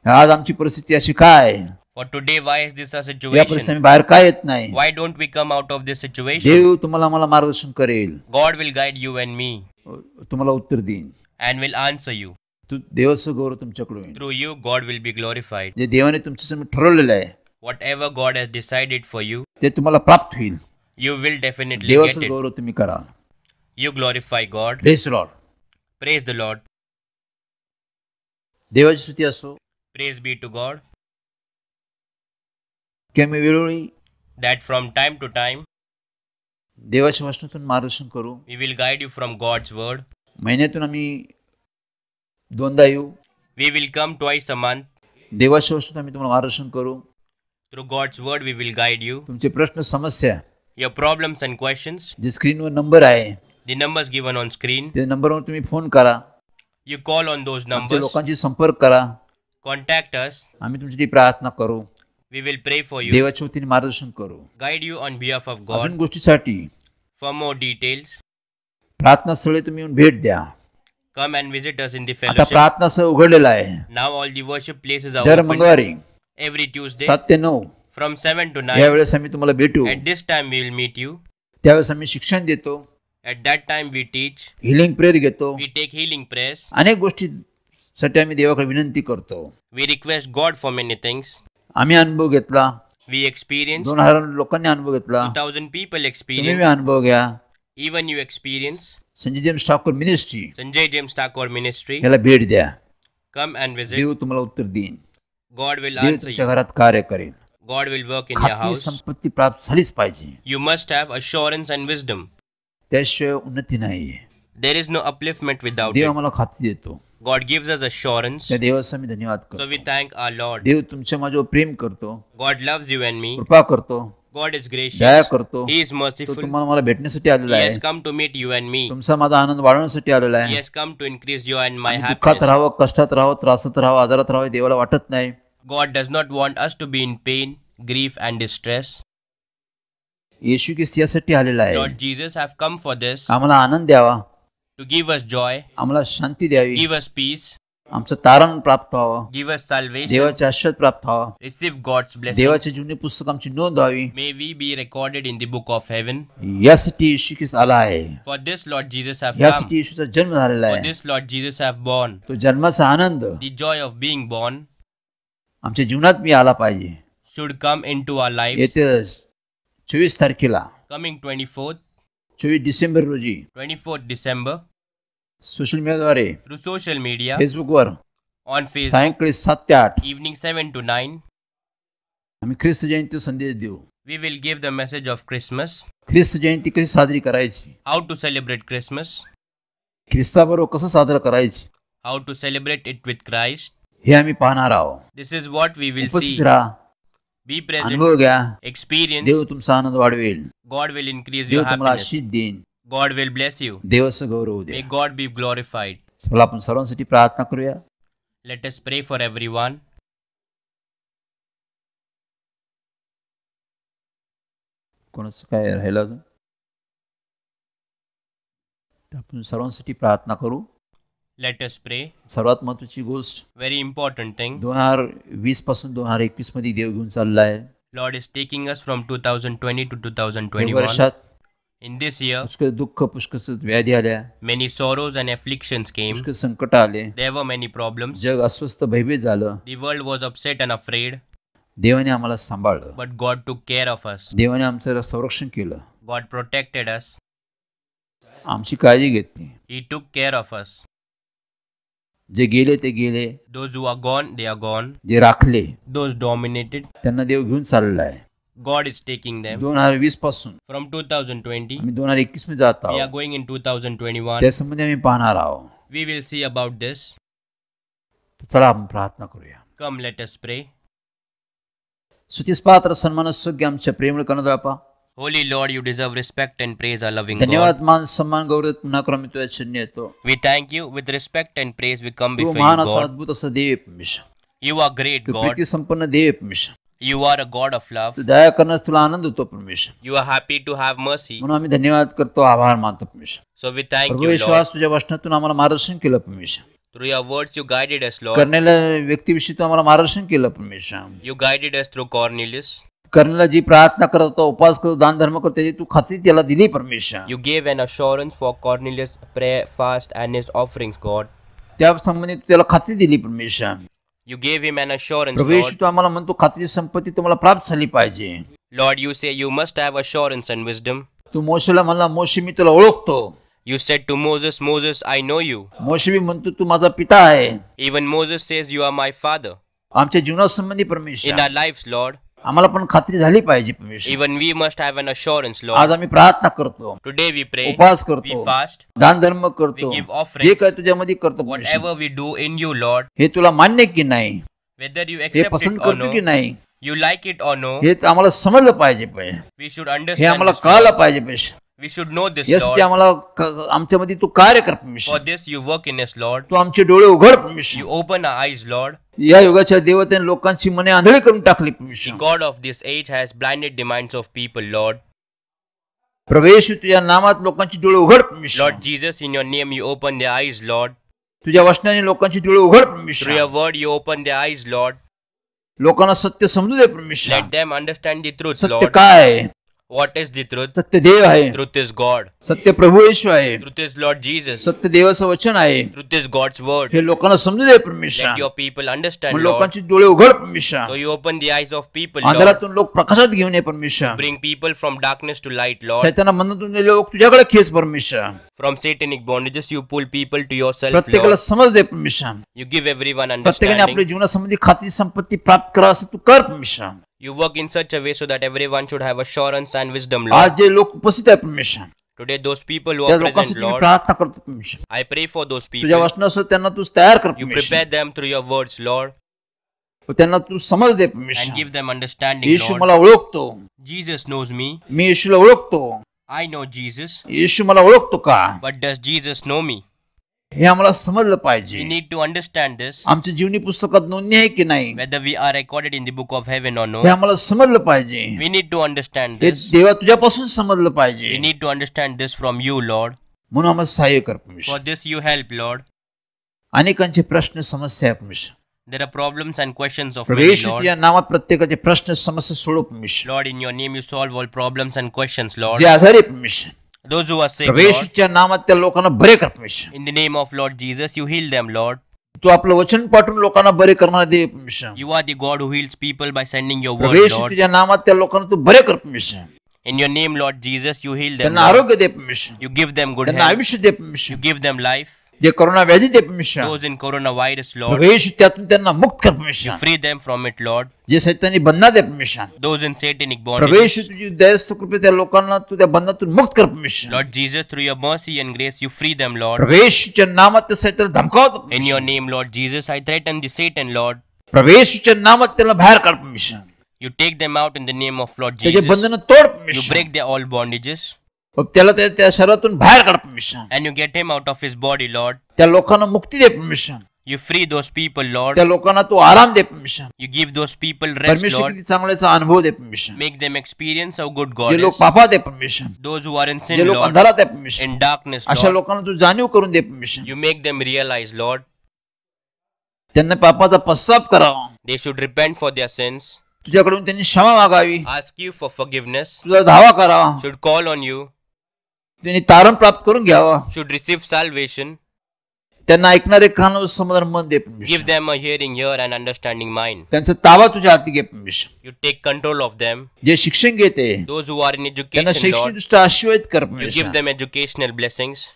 आज आमची परिस्थिती अशी काय आहे, For today, why is this a या situation? परिस्थिती आम्ही बाहेर काय येत नाही. Why don't we come out of this situation? देव तुम्हाला आम्हाला मार्गदर्शन करेल, God will guide you and me तुम्हाला उत्तर देईन. and will answer you. तू देवाचं गौरव तुमच्याकडे होईल. Through you, God will be glorified. जे देवाने तुमच्यासमोर ठरवलेलं आहे Whatever God has decided for you, ते तुम्हाला प्राप्त होईल. you will definitely get देवाचं it. गौरव तुम्ही करा. You glorify God. Praise Lord. Praise the Lord. देवाची स्तुती असो Praise be to God की आम्ही वेळोवेळी that from time to time देवाच्या वचनातून मार्गदर्शन करू. we will guide you from God's word. महिन्यातून आम्ही 2दा येऊ. We will come twice a month. देवाच्या वचनातून आम्ही तुम्हाला मार्गदर्शन करू. Through God's word, we will guide you. तुमचे प्रश्न समस्या Your problems and questions, जे स्क्रीनवर नंबर आहे the numbers given on screen, त्या नंबरवर तुम्ही फोन करा. you call on those आमच्या numbers, लोकांशी संपर्क करा. contact us. आम्ही तुमची प्रार्थना करू. We will pray for you, देवाच्या वतीने मार्गदर्शन करू. guide you on behalf of अजून God. गोष्टीसाठी For more details, प्रार्थना स्थळी तुम्ही येऊन भेट द्या. come and visit us in the आता fellowship. प्रार्थना स्थळ उघडलेलं आहे. Now all the worship places are दर open मंगळवारी every Tuesday 7 ते 9 from 7 to 9. यावेळेस आम्ही तुम्हाला भेटू. At this time we will meet you. त्यावेळेस आम्ही शिक्षण देतो, At that time we teach, healing prayer घेतो, we take healing prayers, अनेक गोष्टीसाठी आम्ही देवाकडे विनंती करतो. we request God for many things. आम्ही अनुभव घेतला, We experience, 2000 लोकांनी अनुभव घेतला. 2000 people तुम्ही experience, बी अनुभव घ्या. even you experience. Sanjay James Thakur ministry Sanjay James Thakur Ministry, याला भेट द्या. come and visit. देव तुम्हाला उत्तर देईन. God will देव answer तुमच्या you. घरात कार्य करेल. God will work in your खात्री house. संपत्ती प्राप्त झालीच पाहिजे, You must have assurance and wisdom. त्याशिवाय उन्नती नाहीये. There is no upliftment without Dev it. आम्हाला खात्री देतो. God gives us assurance. त्या देवाचा मी धन्यवाद So करतो. we thank our Lord. देव तुमच्या माझ्यावर प्रेम करतो, God loves you and me. कृपा करतो, God is दया gracious. करतो. He is तो merciful. तुम्हाला मला भेटण्यासाठी He आलेला आहे. has come to meet you and me. तुमचा माझा आनंद वाढवण्यासाठी आलेला He आहे. has come to increase you and my आम्ही दुःखात happiness. राहावं, कष्टात राहावं, त्रासात राहावं, आजारात राहावं, देवाला वाटत नाही. God does not want us to be in pain, grief and distress. येशू ख्रिस्त यासाठी आलेला आहे, Lord Jesus have come for this, आम्हाला आनंद द्यावा, to give us joy, आम्हाला शांती द्यावी, give us peace, आमचं तारण प्राप्त व्हावं, give us salvation, देवाचे आशीर्वाद प्राप्त व्हावं, receive God's blessing. देवाचे जुने पुस्तक आमची नोंद व्हावी. May we be recorded in the book of heaven. यासाठी येशू ख्रिस्त आला आहे. For this Lord Jesus have come. यासाठी येशूचा जन्म झालेला For आहे. this Lord Jesus have born. तो जन्माचा आनंद The joy of being born आमच्या जीवनात मी आला पाहिजे. should come into our lives. येते 24 तारखेला Coming 24th, 24 डिसेंबर रोजी 24th December, सोशल मीडियाद्वारे, through social media, फेसबुकवर on Facebook, सायंकाळी 7 ते 8 evening 7 to 9, आम्ही ख्रिस्त जयंती संदेश देऊ. we will give the message of Christmas, ख्रिस्त जयंती कशी साजरी करायची, how to celebrate Christmas, ख्रिस्ताबरोबर कसं साजरं करायची, how to celebrate it with Christ. हे आम्ही पाहणार आहोत. This is what we will उपस्थित see. राहा, Be present, अनुभव घ्या. experience. देव तुमचा आनंद वाढवेल. God will increase Dev your तुम्हाला happiness. आशीष देईन. God will bless you. देवाचं गौरव May द्या. God be glorified. चला आपण सर्वांसाठी प्रार्थना करूया. Let us pray for everyone. कोणाचं काय राहिलं अजून, तर आपण सर्वांसाठी प्रार्थना करू. Let us pray. सर्वात महत्वाची गोष्ट, Very important thing. 2020 पासून 2021 मध्ये देव घेऊन चालला आहे. Lord is taking us from 2020 to या 2021. वर्षात In this year, पुष्कळ दुःख, पुष्कळ व्याधी आल्या, many sorrows and afflictions came. पुष्कळ संकट आले, There were many problems. जग अस्वस्थ भयभीत झालं. The world was upset and afraid, देवाने आम्हाला सांभाळलं. but God took care of us. देवाने आमचं संरक्षण केलं. God protected us. आमची काळजी घेतली. He took care of us. जे गेले ते गेले, Those who are gone, they are gone. जे राखले Those dominated, त्यांना देव घेऊन चाललेला आहे. God is taking them. 2020 पासून From 2020, आम्ही 2021 मध्ये जात we are आहोत. going in 2021. त्या संबंधी आम्ही पाहणार आहोत. We will see about this. चला आपण प्रार्थना करूया. Come, let us pray. स्तुतीस पात्र सन्मानयोग्य आमच्या प्रेमळ कनदापा, Holy Lord, you deserve respect and praise, our loving God. धन्यवाद, मान सन्मान गौरव पुन्हा करून मी तुझ्या चरणी येतो. We thank you. With respect and praise, we come Tu before महान you, असा God. अद्भुत असा देव आहे परमेश्वर. You are great, Tu God. Preeti संपन्न देव आहे परमेश्वर. You are a God of love. तू दया करण्यास तुला आनंद होतो परमेश्वर. You are happy to have mercy. म्हणून आम्ही धन्यवाद करतो, आभार मानतो परमेश्वर. So we thank Prabhu you, Yeshu, Lord. आज तुझ्या वचनातून आम्हाला मार्गदर्शन केलं परमेश्वर. Through your words, you guided us, Lord. करण्याला व्यक्तीविषयी तू आम्हाला मार्गदर्शन केलं परमेश्वर. You guided us through Cornelius. करण्याला जी प्रार्थना करत होता, उपवास करतो, दान धर्म करतो, त्याची तू खात्री त्याला दिली परमेश्वर. You gave an assurance for Cornelius' prayer, fast, and his offerings, God. त्या संबंधी तू त्याला खात्री दिली परमेश्वर. You gave him an assurance, Prabhu Lord. येशू, तू आम्हाला म्हणतो खात्री संपत्ती तुम्हाला प्राप्त झाली पाहिजे. Lord, you say you must have assurance and wisdom. तू मोशेला म्हणला, मोशे मी तुला ओळखतो. You said to Moses, Moses, I know you. मोशे मी म्हणतो तू माझा पिता आहे. Even Moses says you are my father. आमच्या जीवनासंबंधी In परमेश्वर our lives, Lord, आम्हाला पण खात्री झाली पाहिजे परमेश्वर. even we must have an assurance, आज Lord. आम्ही प्रार्थना करतो, Today we pray, उपवास we करतो, fast, दान धर्म करतो, we give offerings. जे काय तुझ्यामध्ये करतो परमेश्वर, whatever we do in you, Lord, हे तुला मान्य की नाही, whether you हे accept पसंत it or करतो की no, नाही, you like it or no, हे आम्हाला समजलं पाहिजे. we should हे understand आम्हाला this, कळायला Lord. पाहिजे परमेश्वर. We should know this, यासाठी Lord. आम्हाला आमच्यामध्ये तू कार्य कर For परमेश्वर. this you work in us, Lord. तू आमचे डोळे उघड परमेश्वर. You open our eyes, Lord. या युगाच्या देवतेने लोकांची मने आंधळी करून टाकली The परमेश्वर. God of this age has blinded the minds of people, Lord. प्रवेश तुझ्या नामात लोकांची डोळे उघड परमेश्वर. Lord Jesus, in your name you open their eyes, Lord. तुझ्या वचनाने लोकांची डोळे उघड Through परमेश्वर. your word you open their eyes, Lord. लोकांना सत्य समजू दे परमेश्वर. Let them understand the truth, सत्य Lord. काय आहे? What is the truth? Satya Dev आहे. Truth is God. सत्य प्रभू येशू आहे. Truth is Lord Jesus. सत्य देवाचं वचन आहे. Truth is God's word. हे लोकांना समजू दे Let परमेश्वर. your people understand, मग Lord. लोकांची डोळे उघड परमेश्वर. So you open the eyes of people, Lord. अंधारातून लोक प्रकाशात घेऊन ये परमेश्वर. Bring people from darkness to light, Lord. सैताना मनातून लोक तुझ्याकडे खेच परमेश्वर. From satanic bondages you pull people to yourself, प्रत्येकाला Lord. समज दे परमेश्वर. You give everyone प्रत्येकाने आपल्या understanding. जीवनासंबंधी खात्री संपत्ती प्राप्त करा असं तू कर परमेश्वर. You work in such a way so that everyone should have assurance and wisdom, आज Lord. जे लोक उपस्थित आहे परमेश्वर, Today those people who त्या are present, लोकांसाठी मी Lord, प्रार्थना करतो परमेश्वर. I pray for those तुझ्या people. वचनासह त्यांना तू तयार कर You परमेश्वर. prepare them through your words, Lord, व त्यांना तू समज दे and परमेश्वर. give them understanding, येशू Lord. मला ओळखतो. Jesus knows me. मी येशूला ओळखतो. I know Jesus. येशू मला ओळखतो का? But does Jesus know me? हे आम्हाला समजलं We पाहिजे. need to understand this. आमच्या जीवनी पुस्तकात नोंदणी आहे की नाही, Whether we are recorded in the book of heaven or हे no, आम्हाला समजलं पाहिजे. we need to understand हे this. देवा तुझ्यापासून समजलं We पाहिजे. need to understand this from you, Lord. म्हणून आम्हाला सहाय्य कर For परमेश्वर. this you help, Lord. अनेकांचे प्रश्न समस्या आहे परमेश्वर. There are problems and questions of many, प्रवेश Lord. तुझ्या नावात प्रत्येकाचे प्रश्न समस्या सोडव परमेश्वर. Lord, in your name you solve all problems and questions, Lord. जे आजारी आहे परमेश्वर, Those who are sick, प्रवेश Lord, तुझ्या नामात त्या लोकांना बरे कर परमेश्वर. in the name of Lord Jesus, you heal them, Lord. तू आपलं वचन पाठवून लोकांना बरे करणार दे परमेश्वर. You are the God who heals people by sending your word, प्रवेश Lord. तुझ्या नामात त्या लोकांना तू बरे कर परमेश्वर. In your name, Lord Jesus, you heal them, त्यांना Lord. आरोग्य दे परमेश्वर. You give them good त्यांना health. आयुष्य दे You परमेश्वर. give them life. जे करोना व्याधी दे परमेश्वर. Those in coronavirus, Lord, प्रवेश त्यातून त्यांना मुक्त कर you परमेश्वर. free them from it, Lord. जे सैतानी बंधना दे परमेश्वर. Those in satanic प्रवेश bondage, तुझी दयास्थ कृपे त्या लोकांना तू त्या बंधनातून मुक्त कर परमेश्वर. Lord Jesus, through your mercy and grace, you free them, Lord. प्रवेशच्या नामात त्या सैतान धमकावतो In your परमेश्वर. name, Lord Jesus, I threaten the Satan, Lord. प्रवेशच्या नामात त्याला बाहेर काढ परमेश्वर. You take them out in the name of Lord त्याचे Jesus. बंधन तोड You परमेश्वर. break their all bondages व त्याला त्या शरीरातून बाहेर काढ परमेश्वर. and you get him out of his body, Lord. त्या लोकांना मुक्ती दे परमेश्वर. You free those people, Lord. त्या लोकांना तू आराम दे परमेश्वर. You give those people rest, परमेश्वर Lord. किती चांगल्याचा अनुभव दे परमेश्वर. Make them experience how good जे God लोक is. पापात आहे परमेश्वर, Those who are in जे sin, लोक Lord, अंधारात आहे परमेश्वर, in darkness, अशा Lord, लोकांना तू जाणीव करून दे परमेश्वर. you make them realize, Lord, त्यांना पापाचा पश्चाताप करावा. they should repent for their sins, तुझ्याकडून त्यांनी क्षमा मागावी. ask you for forgiveness, तुझा धावा करावा. should call on you, त्यांनी तारण प्राप्त करून घ्यावा. should receive salvation, त्यांना ऐकणारे कान व समजणारे मन दे परमेश्वर. Give them a hearing ear and understanding mind. त्यांचा ताबा तुझ्या हाती घे परमेश्वर. You take control of them. जे शिक्षण घेते Those who are in त्यांना education, शैक्षणिक Lord, दृष्ट्या आशीर्वाद कर you give परमेश्वर. them educational blessings.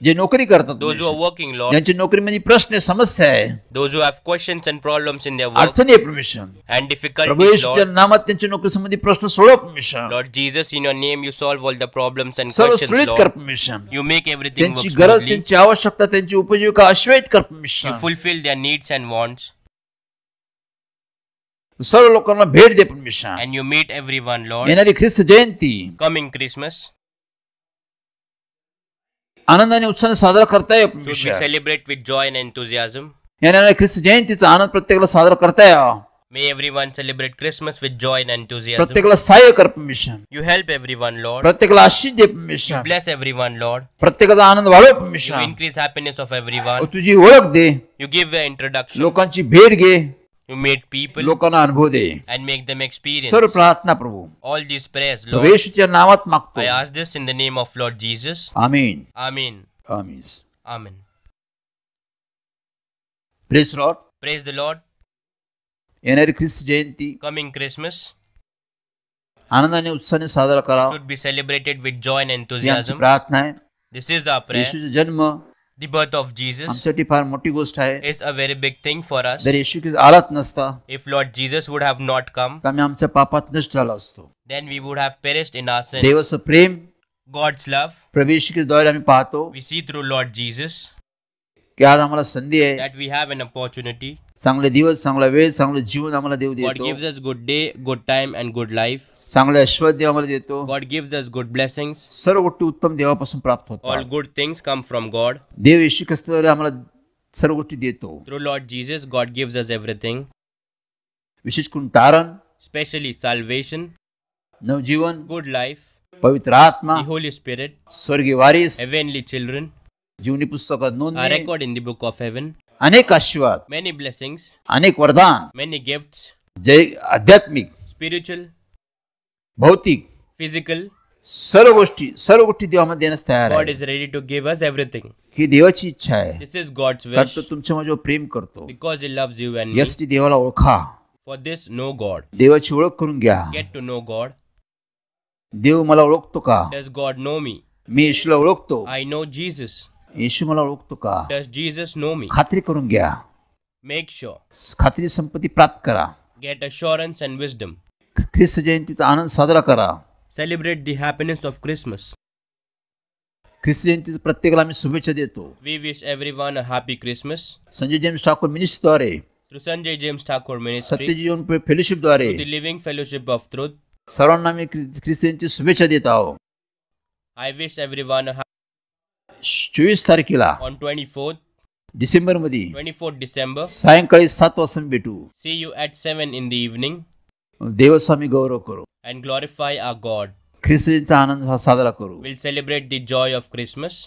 जे नोकरी करतात Those who are परमेश्वर, working, Lord, ज्यांची नोकरीमध्ये प्रश्न आहे, समस्या आहे, those who have questions and problems in their work अडचणी आहे परमेश्वर, and प्रभू difficulties, येशूच्या Lord. नामात त्यांच्या नोकरी संबंधी प्रश्न सोडव परमेश्वर. Lord Jesus, in your name, you solve all the problems and सर्व questions, सुरळीत कर Lord. परमेश्वर. You make everything work त्यांची गरज, smoothly. त्यांची आवश्यकता, त्यांची उपजीविका आशीर्वाद कर परमेश्वर. You fulfill their needs and wants, सर्व लोकांना भेट दे परमेश्वर. and you meet everyone, Lord. येणारी ख्रिस्त जयंती Coming Christmas आनंदाने उत्साहाने साजरा करता येईल should we परमेश्वर. celebrate with joy and enthusiasm. येणाऱ्या ख्रिस्त जयंतीचा आनंद प्रत्येकाला साजरा करता यावा. May everyone celebrate Christmas with joy and enthusiasm. प्रत्येकाला सहाय्य कर परमेश्वर. You help everyone, Lord. प्रत्येकाला आशीष दे परमेश्वर. Bless everyone, Lord. प्रत्येकाचा आनंद वाढव You परमेश्वर. increase happiness of व everyone. तुझी ओळख दे, You give an introduction. लोकांची भेट घे, You meet people लोकांना अनुभव दे. and make them experience सर्व प्रार्थना प्रभू all these prayers, Prabhu Lord. येशूच्या नावात मागतो. I ask this in the name of Lord Jesus. आमीन. Amen. आमीन. Amen. Praise Lord. Praise the Lord. येणारी ख्रिस्त जयंती Coming Christmas आनंदाने उत्साहाने साजरा करा. should be celebrated with joy and ही आमची enthusiasm. प्रार्थना आहे. This is our prayer. येशूचा जन्म The birth of Jesus आमच्यासाठी फार मोठी गोष्ट आहे. is a very big thing for us. जर येशू ख्रिस्त आलाच नसता If Lord Jesus would have not come, तर आम्ही आमच्या पापात नष्ट झालो असतो. then we would have perished in our sins. देवाचं प्रेम God's love, प्रभू येशू ख्रिस्ताद्वारे आम्ही पाहतो we see through Lord Jesus की आज आम्हाला संधी आहे. that we have an opportunity. चांगले दिवस, चांगला वेळ, चांगलं जीवन आम्हाला देव God देतो. gives us good day, good time, and good life. चांगले ऐश्वर्य देव आम्हाला देतो. God gives us good blessings. सर्व गोष्टी उत्तम देवापासून प्राप्त All होतात. good things come from God. देव येशू ख्रिस्ताद्वारे आम्हाला सर्व गोष्टी देतो. Through Lord Jesus, God gives us everything, विशेष करून तारण, especially salvation, नवजीवन, good life, पवित्र आत्मा, the Holy Spirit, स्वर्गीय वारिस, heavenly children, जीवनी पुस्तकात a नोंदणी, record in the book of heaven, अनेक आशीर्वाद, many blessings, अनेक वरदान, many gifts, जय आध्यात्मिक, spiritual, भौतिक, physical. सर्व गोष्टी देव आम्हाला देण्यास तयार God आहे. is ready to give us everything. ही देवाची इच्छा आहे. This is God's कारण wish तो तुमच्या माझ्यावर प्रेम करतो. because He loves you and me. यासाठी देवाला ओळखा, For this, know God. देवाची ओळख करून घ्या. Get to know God. देव मला ओळखतो का? Does God know me? मी येशूला ओळखतो. I know Jesus. येशू मला ओळखतो का? Does Jesus know me? खात्री करून घ्या. Make sure. खात्री संपत्ती प्राप्त करा. Get assurance and wisdom. ख्रिस्त जयंतीचा आनंद साजरा करा. Celebrate the happiness of Christmas. ख्रिस्त जयंतीचा प्रत्येकाला आम्ही शुभेच्छा देतो. We wish everyone a happy Christmas. Sanjay James Thakur मिनिस्ट्रीद्वारे, Through Sanjay James Thakur Ministry, Satyajeevan फेलोशिपद्वारे through the Living Fellowship of Truth, सर्वांना मी ख्रिस्त जयंती शुभेच्छा देत आहो. I wish everyone a 24 तारखेला on 24th डिसेंबरमध्ये December. सायंकाळी 7 वाजता भेटू. See you at 7 in the evening देवाचा आम्ही गौरव करू. and glorify our God. ख्रिस्त जयंतीचा आनंद साजरा करू. We'll celebrate the joy of Christmas.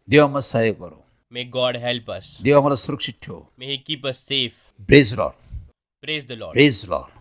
देव आम्हाला सहाय्य करो. May God help us. देव आम्हाला सुरक्षित ठेव. May He keep us safe. Praise Lord. Praise the Lord. Praise Lord.